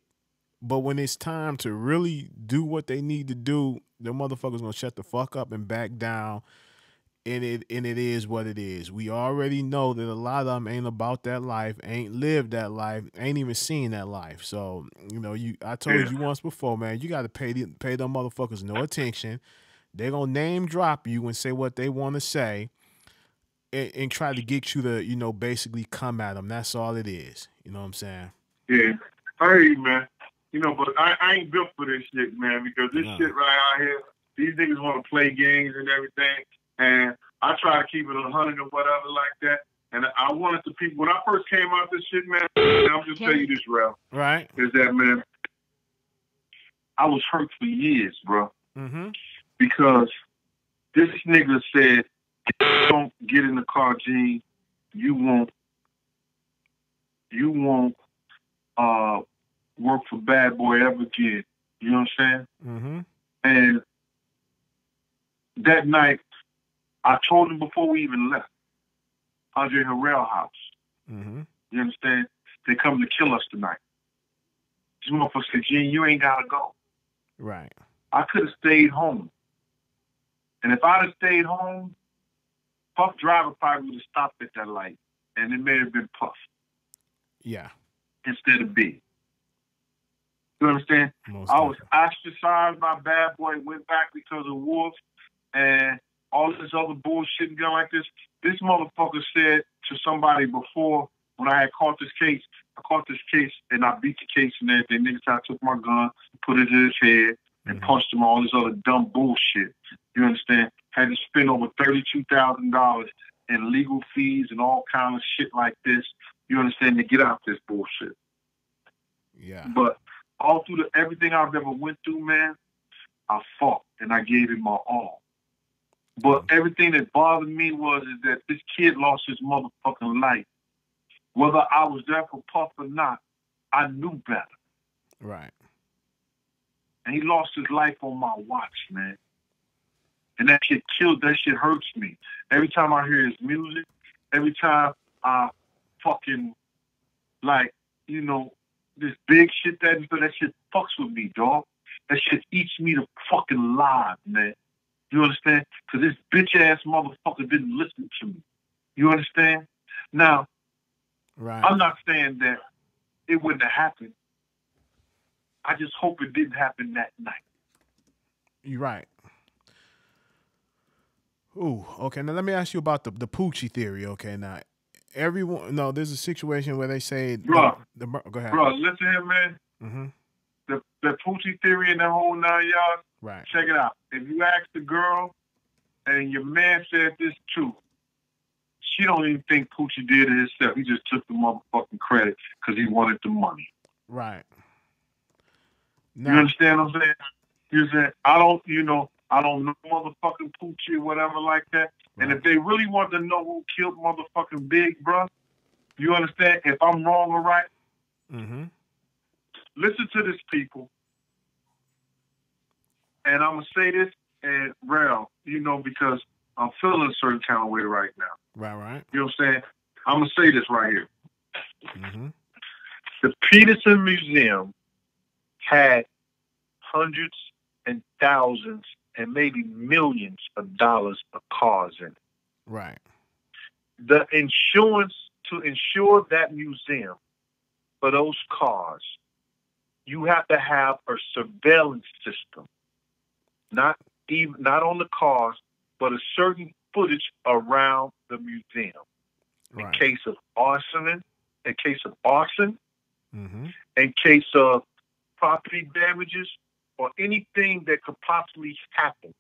but when it's time to really do what they need to do, the motherfuckers gonna shut the fuck up and back down. And it is what it is. We already know that a lot of them ain't about that life, ain't lived that life, ain't even seen that life. So, you know, I told you once before, man, you got to pay them motherfuckers no attention. They're going to name drop you and say what they want to say and try to get you to, you know, basically come at them. That's all it is. You know what I'm saying?
Yeah. Hey, man. You know, but I ain't built for this shit, man, because this shit right out here, these niggas want to play games and everything. And I try to keep it 100 or whatever like that. And I wanted the people, when I first came out this shit, man, I'll just tell you this, Ralph.
Right.
Is that, man, I was hurt for years, bro.
Mm-hmm.
Because this nigga said, don't get in the car, Gene. You won't work for Bad Boy ever again. You know what I'm saying?
Mm-hmm.
And that night, I told him before we even left, Andre Harrell house.
Mm-hmm.
You understand? They come to kill us tonight. This motherfucker said, Gene, you ain't got to go.
Right.
I could have stayed home. And if I'd have stayed home, Puff driver probably would have stopped at that light. And it may have been Puff.
Yeah.
Instead of B. You understand? I was ostracized by Bad Boy, went back because of Wolf, and all this other bullshit and going like this. This motherfucker said to somebody before, when I had caught this case, and I beat the case and everything. Niggas tried to took my gun, put it in his head, and punched him all this other dumb bullshit. You understand? Had to spend over $32,000 in legal fees and all kind of shit like this You understand? To get out this bullshit.
Yeah.
But all through everything I've ever went through, man, I fought and I gave it my all. But everything that bothered me is that this kid lost his motherfucking life. Whether I was there for Puff or not, I knew better.
Right.
And he lost his life on my watch, man. And that shit hurts me. Every time I hear his music, every time I fucking, like, you know, this big shit that shit fucks with me, dog. That shit eats me to fucking alive, man. You understand? Because this bitch-ass motherfucker didn't listen to me. You understand? Now,
right.
I'm not saying that it wouldn't have happened. I just hope it didn't happen that night.
You're right. Ooh, okay. Now let me ask you about the Poochie theory. Okay, now there's a situation where they say,
bro,
go ahead,
bro. Listen here, man.
Mm-hmm.
The Poochie theory and the whole 9 yards.
Right.
Check it out. If you ask the girl, and your man said this too, she don't even think Poochie did it himself. He just took the motherfucking credit because he wanted the money.
Right.
Now, you understand what I'm saying? You saying I don't know motherfucking Poochie or whatever like that. Right. And if they really want to know who killed motherfucking Big, bro, you understand? If I'm wrong or right,
mm-hmm.
Listen to this, people. And I'm gonna say this, and Rel, because I'm feeling a certain kind of way right now.
Right.
You know what I'm saying? I'm gonna say this right here.
Mm-hmm.
The Peterson Museum had hundreds and thousands and maybe millions of dollars of cars in it.
Right.
The insurance to insure that museum for those cars, you have to have a surveillance system. Not on the cars, but a certain footage around the museum. Right. In case of arson,
mm-hmm.
in case of property damages, or anything that could possibly happen.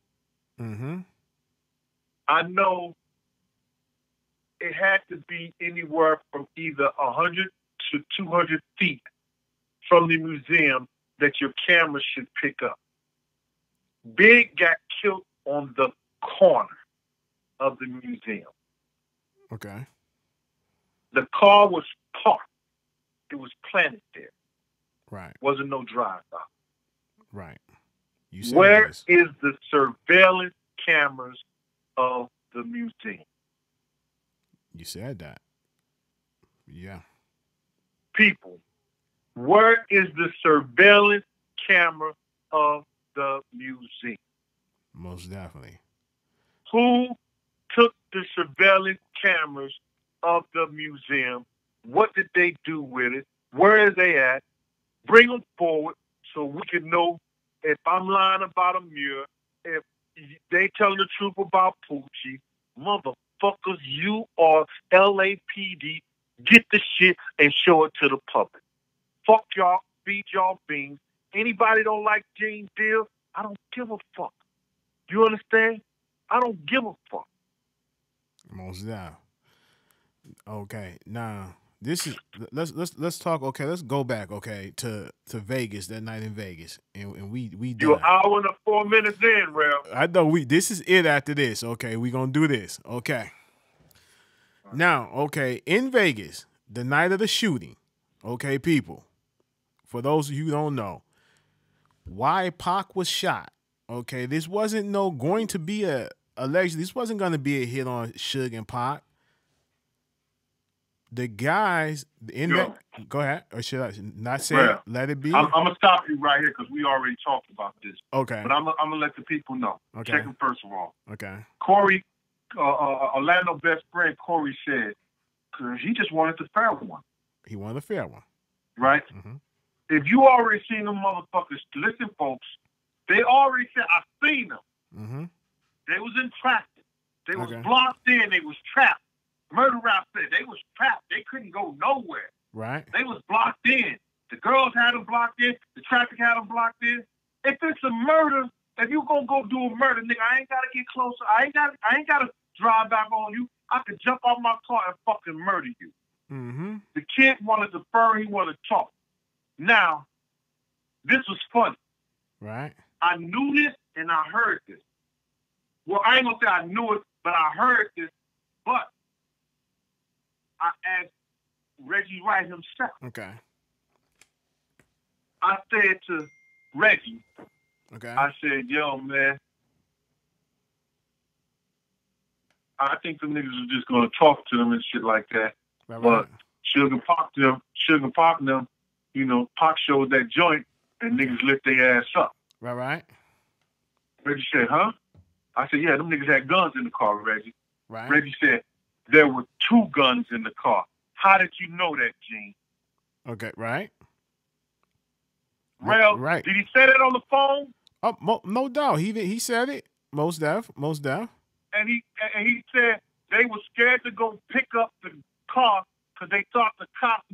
Mm-hmm.
I know it had to be anywhere from either 100 to 200 feet from the museum that your camera should pick up. Big got killed on the corner of the museum.
Okay.
The car was parked. It was planted there.
Right.
Wasn't no drive-by.
Right.
Where is the surveillance cameras of the museum?
You said that. Yeah.
People, where is the surveillance camera of the museum?
Most definitely.
Who took the surveillance cameras of the museum? What did they do with it? Where are they at? Bring them forward so we can know if I'm lying about Amir, if they telling the truth about Poochie. Motherfuckers, you are LAPD. Get the shit and show it to the public. Fuck y'all, feed y'all beans. Anybody don't like Gene Deal, I don't give a fuck. You understand? I don't give a fuck.
Most definitely. Okay, now this is let's talk. Okay, let's go back. Okay, to Vegas that night in Vegas, and we done.
You're an hour and 4 minutes in, Ralph.
I know this is it after this. Okay, we gonna do this. Okay. Right. Now, okay, in Vegas, the night of the shooting. Okay, people. For those of you who don't know, why Pac was shot. Okay, this wasn't going to be allegedly. This wasn't going to be a hit on Suge and Pac. The guys in that, go ahead, or should I not say it? Let it be?
I'm going to stop you right here because we already talked about this.
Okay.
But I'm going to let the people know.
Okay.
Check it first of all.
Okay.
Corey, Orlando best friend Corey said, he just wanted the fair one.
He wanted a fair one.
Right?
Mm-hmm.
If you already seen them motherfuckers, listen, folks, they already said, I seen them.
Mm-hmm.
They was in traffic. They was blocked in. They was trapped. Murder Rap said they was trapped. They couldn't go nowhere.
Right.
They was blocked in. The girls had them blocked in. The traffic had them blocked in. If it's a murder, if you gonna go do a murder, nigga, I ain't gotta get closer. I ain't gotta drive back on you. I could jump off my car and fucking murder you.
Mm-hmm.
The kid wanted to fur, he wanted to talk. Now, this was funny.
Right.
I knew this and I heard this. Well, I ain't gonna say I knew it, but I heard this. But I asked Reggie Wright himself.
Okay.
I said to Reggie,
Okay.
I said, yo, man, I think the niggas are just gonna talk to them and shit like that.
Right,
But
right.
Sugar Pop them, you know, Pac showed that joint and niggas lift their ass up.
Right, right.
Reggie said, huh? I said, yeah, them niggas had guns in the car, Reggie.
Right.
Reggie said, there were 2 guns in the car. How did you know that, Gene?
Okay, right.
Rel,
Right.
did he say that on the phone?
Oh, no doubt. He said it. Most deaf.
And he said they were scared to go pick up the car because they thought the cops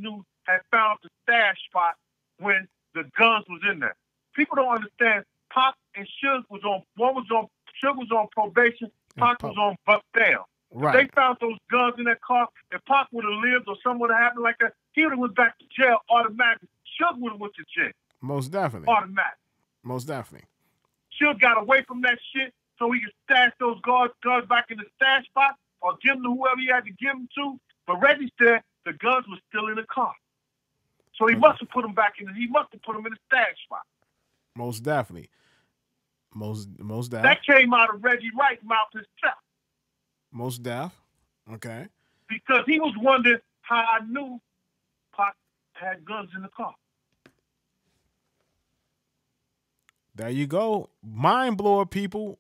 had found the stash spot when the guns was in there. People don't understand. Pac and Suge was on probation. Pac was on buck down.
Right.
They found those guns in that car. If Pac would have lived or something would have happened like that, he would have went back to jail automatically. Suge would have went to jail.
Most definitely.
Automatic.
Most definitely.
Suge got away from that shit so he could stash those guns back in the stash spot or give them to whoever he had to give them to. But Reggie said the guns were still in the car. So he must have put them back in. He must have put them in the stash spot.
Most definitely. Most definitely.
That came out of Reggie Wright's mouth himself.
Most deaf. Okay.
Because he was wondering how I knew Pac had guns in the car.
There you go. Mind blower, people.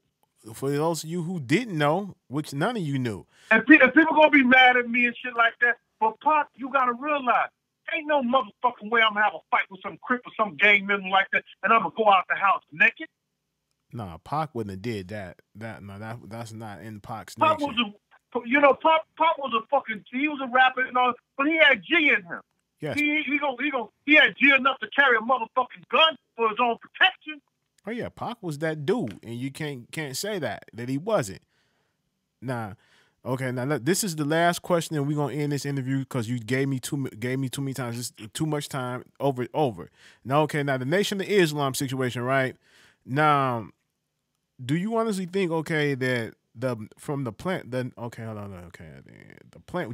For those of you who didn't know, which none of you knew.
And people gonna be mad at me and shit like that. But Pac, you gotta realize, ain't no motherfucking way I'm gonna have a fight with some crip or some gang member like that, and I'm gonna go out the house naked.
Nah, Pac wouldn't have did that. That's not in Pac's
Pac
nature.
Pac was a fucking, he was a rapper and all, but he had G in him.
Yes.
He had G enough to carry a motherfucking gun for his own protection.
Oh yeah, Pac was that dude, and you can't say that he wasn't. Nah. Okay, now this is the last question, and we're gonna end this interview because you gave me too many times, just too much time. Over. Now, okay, now the Nation of Islam situation, right? Now, do you honestly think, okay, that the plan?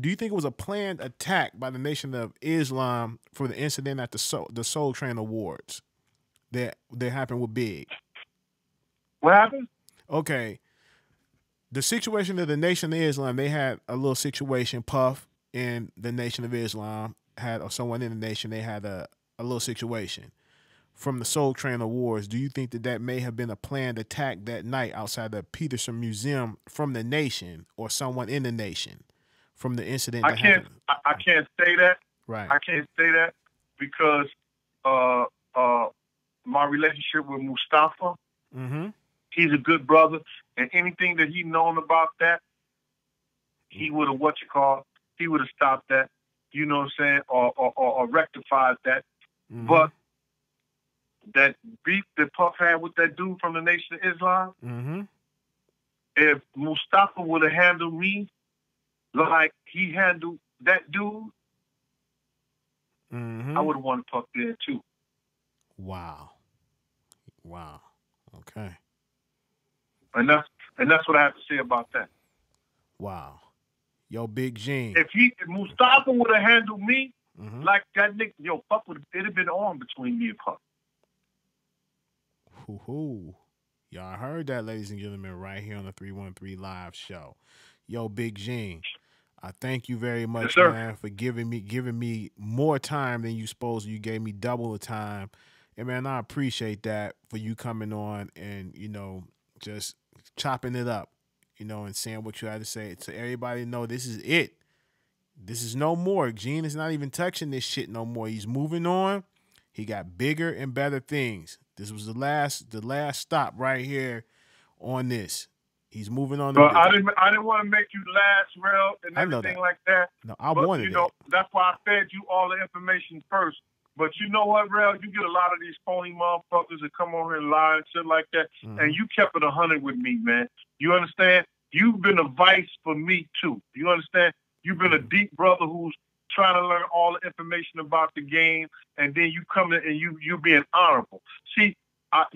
Do you think it was a planned attack by the Nation of Islam for the incident at the Soul Train Awards that happened with Big?
What happened?
Okay. The situation of the Nation of Islam, they had a little situation. Puff and the Nation of Islam had, or someone in the nation, they had a little situation from the Soul Train Awards. Do you think that may have been a planned attack that night outside the Peterson Museum from the nation or someone in the nation from the incident?
I can't say that.
Right.
I can't say that because my relationship with Mustafa.
Mm-hmm.
He's a good brother, and anything that he known about that, he would have he would have stopped that, you know what I'm saying, or rectified that.
Mm-hmm.
But that beef that Puff had with that dude from the Nation of Islam,
mm-hmm.
if Mustafa would have handled me like he handled that dude,
mm-hmm.
I would have wanted Puff there too.
Wow. Okay.
And that's what I have to say about that.
Wow. Yo, Big Gene.
If Mustafa would have handled me
mm-hmm.
like that nigga, yo, Puff it'd have been on between me and Puff.
Hoo-hoo. Y'all heard that, ladies and gentlemen, right here on the 313 Live Show. Yo, Big Gene, I thank you very much,
yes,
man, for giving me more time than you supposed to. You gave me double the time. And, man, I appreciate that for you coming on and, just chopping it up, and saying what you had to say. To everybody know this is it. This is no more. Gene is not even touching this shit no more. He's moving on. He got bigger and better things. This was the last stop right here on this. He's moving on.
But I didn't want to make you last, Rel, and everything like that.
No, I wanted it.
That's why I fed you all the information first. But you know what, Rel? You get a lot of these phony motherfuckers that come on here and lie and shit like that. Mm-hmm. And you kept it 100 with me, man. You understand? You've been a vice for me, too. You understand? You've been a deep brother who's trying to learn all the information about the game, and then you come in and you being honorable. See, I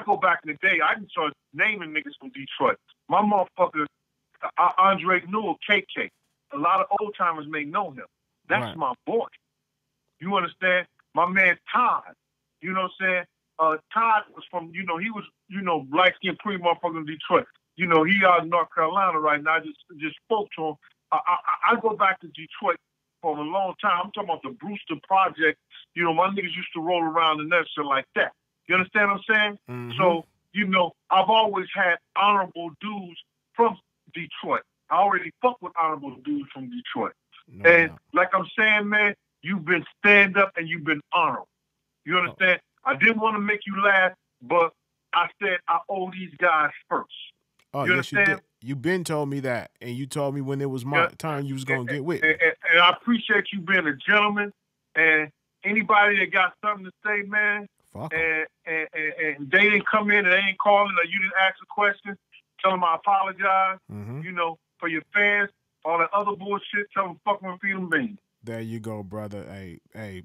go back in the day. I can start naming niggas from Detroit. My motherfucker, Andre Newell, KK. A lot of old timers may know him. That's my boy. You understand? My man Todd. You know what I'm saying? Todd was from, he was, light skinned pretty motherfucker in Detroit. He out in North Carolina right now. I just spoke to him. I go back to Detroit for a long time. I'm talking about the Brewster Project. My niggas used to roll around in that shit like that. You understand what I'm saying?
Mm-hmm.
So, I've always had honorable dudes from Detroit. I already fuck with honorable dudes from Detroit. Like I'm saying, man, you've been stand up and you've been honorable. You understand? I didn't want to make you laugh, but I said I owe these guys first.
Oh,
you
yes,
understand?
you did. You been told me that, and you told me when it was my time you was going to get with me.
And I appreciate you being a gentleman, and anybody that got something to say, man, and they didn't come in and they ain't calling or you didn't ask a question, tell them I apologize, for your fans, all that other bullshit, tell them fuck them, feed them beans.
There you go, brother. Hey,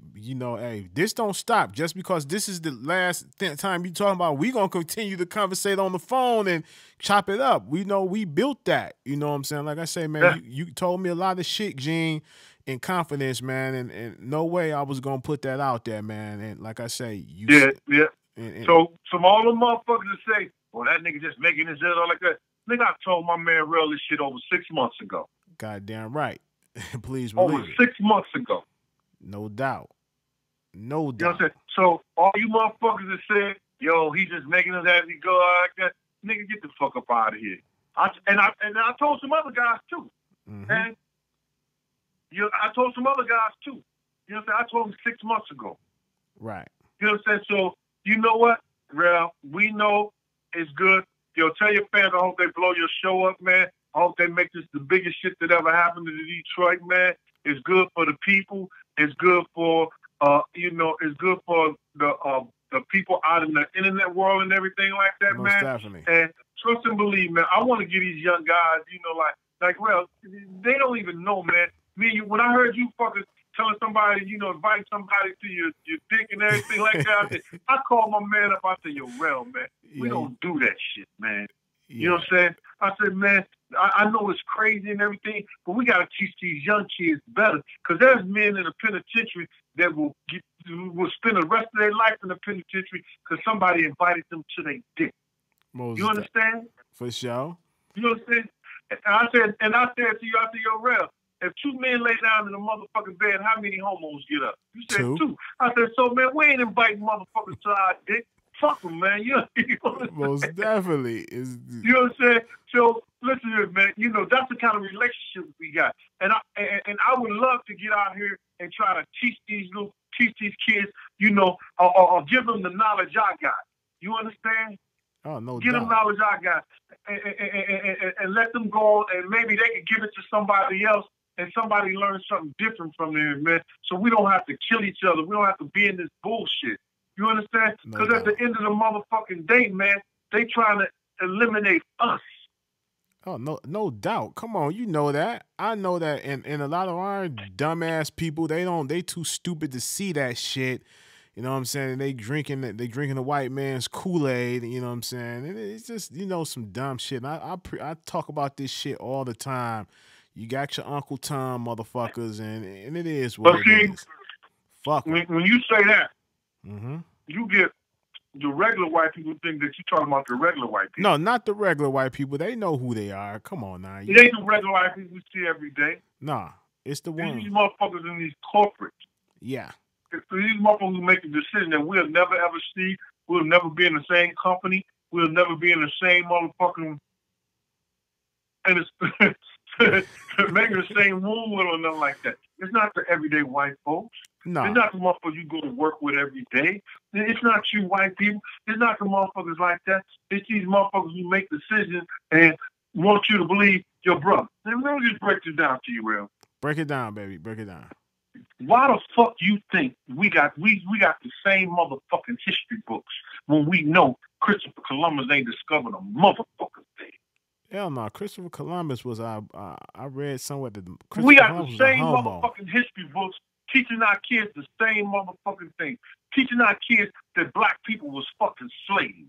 this don't stop. Just because this is the last time you talking about, we going to continue to conversate on the phone and chop it up. We know we built that. You know what I'm saying? Like I say, man, you told me a lot of shit, Gene, in confidence, man, and no way I was going to put that out there, man. And like I say,
So some all the motherfuckers that say, well, that nigga just making his head all like that. Nigga, I told my man Rel this shit over 6 months ago.
Goddamn right. Please believe
over 6 months ago.
No doubt. No doubt.
You know what I'm saying? So all you motherfuckers that said, yo, he just making us as he go like that, nigga, get the fuck up out of here. I told some other guys too.
Mm-hmm.
And I told some other guys too. You know what I'm saying? I told them 6 months ago.
Right.
You know what I'm saying? So you know what, Rel? We know it's good. Yo, tell your fans I hope they blow your show up, man. I hope they make this the biggest shit that ever happened to Detroit, man. It's good for the people. It's good for it's good for the people out in the internet world and everything like that,
Most
man.
Definitely.
And trust and believe, man. I want to give these young guys, well, they don't even know, man. When I heard you fucking telling somebody, invite somebody to your dick and everything like that, I called my man up. I said, yo, Rel, man, we don't do that shit, man.
Yeah.
You know what I'm saying? I said, man, I know it's crazy and everything, but we got to teach these young kids better, because there's men in the penitentiary that will spend the rest of their life in the penitentiary because somebody invited them to their dick. You understand?
For sure.
You know what I'm saying? And I said to you, yo, Rel, if 2 men lay down in a motherfucking bed, how many homos get up? You said 2. I said, so, man, we ain't inviting motherfuckers to our dick. Fuck them, man. You know
Most definitely.
You know what I'm saying? So, listen here, man. That's the kind of relationship we got. And I would love to get out here and try to teach these kids, or give them the knowledge I got. You understand?
Oh, no
Give
doubt.
them knowledge I got. And let them go, and maybe they can give it to somebody else, and somebody learn something different from them, man. So we don't have to kill each other. We don't have to be in this bullshit. You understand? Because at the end of the motherfucking day, man, they trying to eliminate us.
Oh, no doubt. Come on, you know that. I know that, and a lot of our dumbass people, they too stupid to see that shit. You know what I'm saying? They drinking the white man's Kool-Aid. You know what I'm saying? And it's just some dumb shit. And I talk about this shit all the time. You got your Uncle Tom, motherfuckers, and it is what it is. Fuck.
When you say that,
mm-hmm.
you get the regular white people think that you're talking about the regular white people.
No, not the regular white people. They know who they are. Come on now.
It ain't the regular white people we see every day.
Nah, it's the ones.
These motherfuckers in these corporates.
Yeah.
It's these motherfuckers who make a decision that we'll never ever see. We'll never be in the same company. We'll never be in the same motherfucking and it's making the same room with or nothing like that. It's not the everyday white folks.
No.
It's not the motherfuckers you go to work with every day. It's not you white people. It's not the motherfuckers like that. It's these motherfuckers who make decisions and want you to believe your brother. Let me just break this down to you, Rel.
Break it down, baby. Break it down.
Why the fuck you think we got the same motherfucking history books when we know Christopher Columbus ain't discovered a motherfucking thing?
Hell no, Christopher Columbus was I read somewhere that
We
Christopher
got the
Columbus was a
same
homo.
motherfucking history books teaching our kids the same motherfucking thing. Teaching our kids that black people was fucking slaves.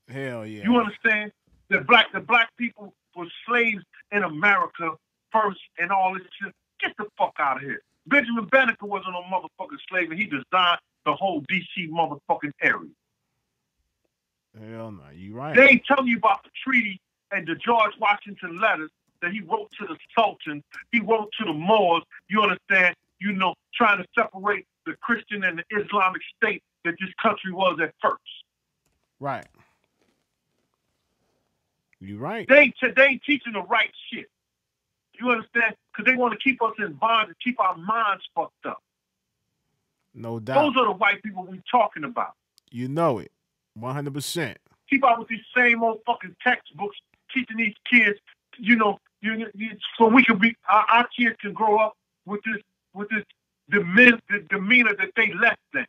Hell yeah.
You understand? The black people were slaves in America first and all this shit. Get the fuck out of here. Benjamin Banneker wasn't a motherfucking slave and he designed the whole DC motherfucking area.
Hell no, you right.
They ain't telling you about the treaty and the George Washington letters that he wrote to the Sultans, he wrote to the Moors, you understand, you know, trying to separate the Christian and the Islamic state that this country was at first.
Right. You right.
They ain't teaching the right shit. You understand? Because they want to keep us in bondage, keep our minds fucked up.
No doubt.
Those are the white people we talking about.
You know it. 100%.
Keep out with these same old fucking textbooks, teaching these kids, you know, so we can be, our kids can grow up with this demeanor that they left them.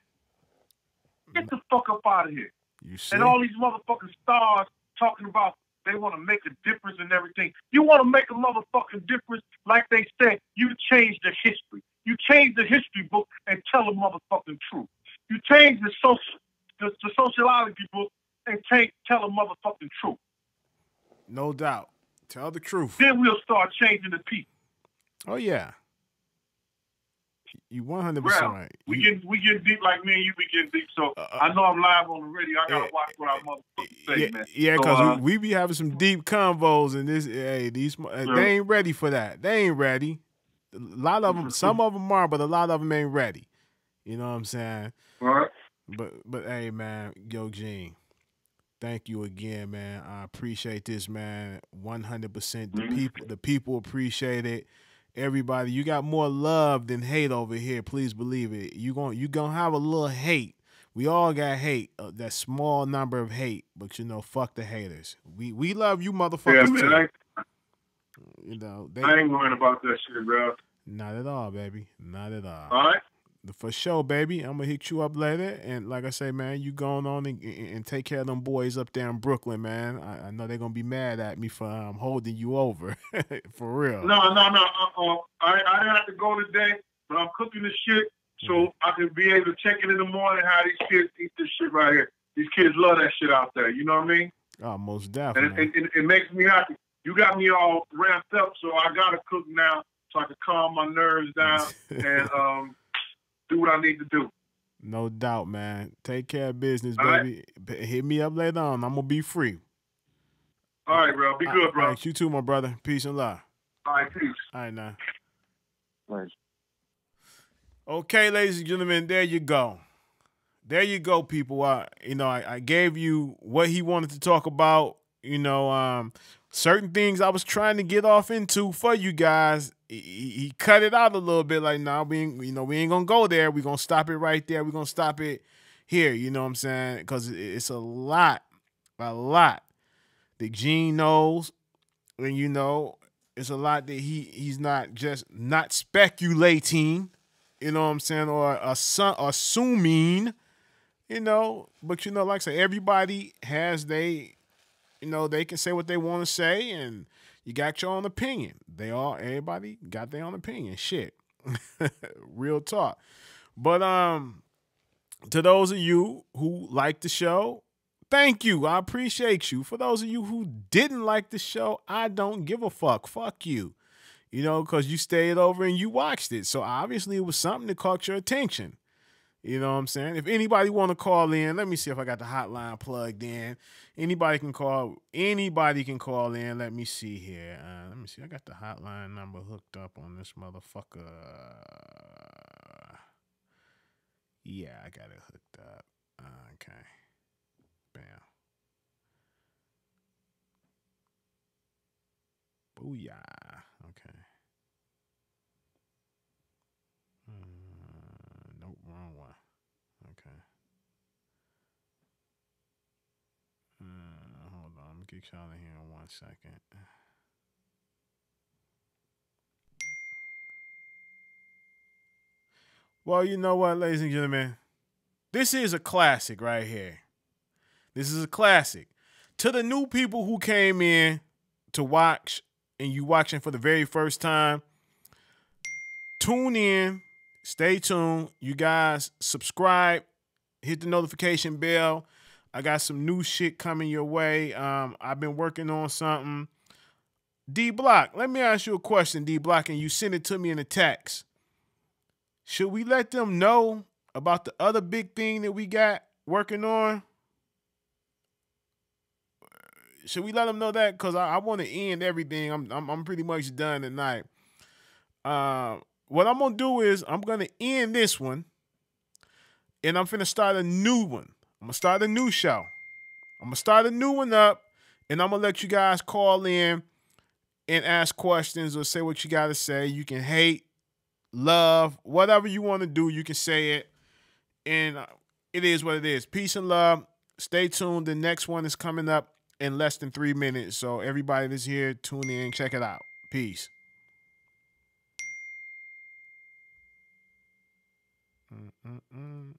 Get the fuck up out of here.
You see?
And all these motherfucking stars talking about they want to make a difference and everything. You want to make a motherfucking difference, like they said, you change the history. You change the history book and tell the motherfucking truth. You change the sociology book and tell the motherfucking truth.
No doubt. Tell the truth.
Then we'll start changing the people.
Oh yeah. You 100%
Well,
right.
We get deep like me and you be getting deep. So I know I'm live on the radio. I gotta watch what I motherfuckers say, man.
Yeah, because
so,
we be having some deep convos, and this, hey, they ain't ready for that. They ain't ready. A lot of them, some of them are, but a lot of them ain't ready. You know what I'm saying?
All right.
But hey, man, Yo Gene, thank you again, man. I appreciate this, man. 100%. The people appreciate it. Everybody, you got more love than hate over here. Please believe it. You gonna have a little hate. We all got hate. That small number of hate, but you know, fuck the haters. We love you, motherfuckers.
Yeah, man,
you know,
I ain't worrying about that shit, bro.
Not at all, baby. Not at all.
All right.
For sure, baby. I'm gonna hit you up later, and like I say, man, you going on and take care of them boys up there in Brooklyn, man. I know they're gonna be mad at me for holding you over, for real.
No. I have to go today, but I'm cooking this shit so I can be able to check it in the morning. How these kids eat this shit right here. These kids love that shit out there. You know what I mean?
Oh, most definitely.
And it makes me happy. You got me all ramped up, so I gotta cook now so I can calm my nerves down and do what I need to do.
No doubt, man. Take care of business,
all
baby. Right. Hit me up later on. I'm gonna be free.
All right, bro. Be good, bro.
All right, you too, my brother. Peace and love.
All right, peace.
All right, now.
Nice.
Okay, ladies and gentlemen, there you go. There you go, people. You know, I gave you what he wanted to talk about. You know, certain things I was trying to get off into for you guys. He cut it out a little bit. Like, nah, we ain't gonna go there. We gonna stop it right there. We gonna stop it here. You know what I'm saying? Because it's a lot that Gene knows, and you know, it's a lot that he's not speculating. You know what I'm saying? Or assuming. You know, but you know, like I say, everybody has they can say what they want to say, and you got your own opinion. Everybody got their own opinion. Shit. Real talk. But to those of you who like the show, thank you. I appreciate you. For those of you who didn't like the show, I don't give a fuck. Fuck you. You know, because you stayed over and you watched it. So obviously it was something that caught your attention. You know what I'm saying? If anybody want to call in, let me see if I got the hotline plugged in. Anybody can call in. Let me see here. Let me see. I got the hotline number hooked up on this motherfucker. Yeah, I got it hooked up. Okay. Bam. Booyah. Okay. Nope, wrong one. Okay. Hold on. Let me get y'all in here in 1 second. Well, you know what, ladies and gentlemen? This is a classic right here. This is a classic. To the new people who came in, to watch and you watching for the very first time, tune in, stay tuned. You guys subscribe, hit the notification bell. I got some new shit coming your way. I've been working on something. D Block, let me ask you a question, D Block, and you send it to me in a text. Should we let them know about the other big thing that we got working on? Should we let them know that? Because I want to end everything. I'm pretty much done tonight. What I'm gonna do is I'm gonna end this one, and I'm finna start a new one. I'm gonna start a new show. I'm gonna start a new one up, and I'm gonna let you guys call in and ask questions or say what you gotta say. You can hate, love, whatever you want to do, you can say it. And it is what it is. Peace and love. Stay tuned. The next one is coming up in less than 3 minutes. So everybody that's here, tune in, check it out. Peace. Mm-mm-mm.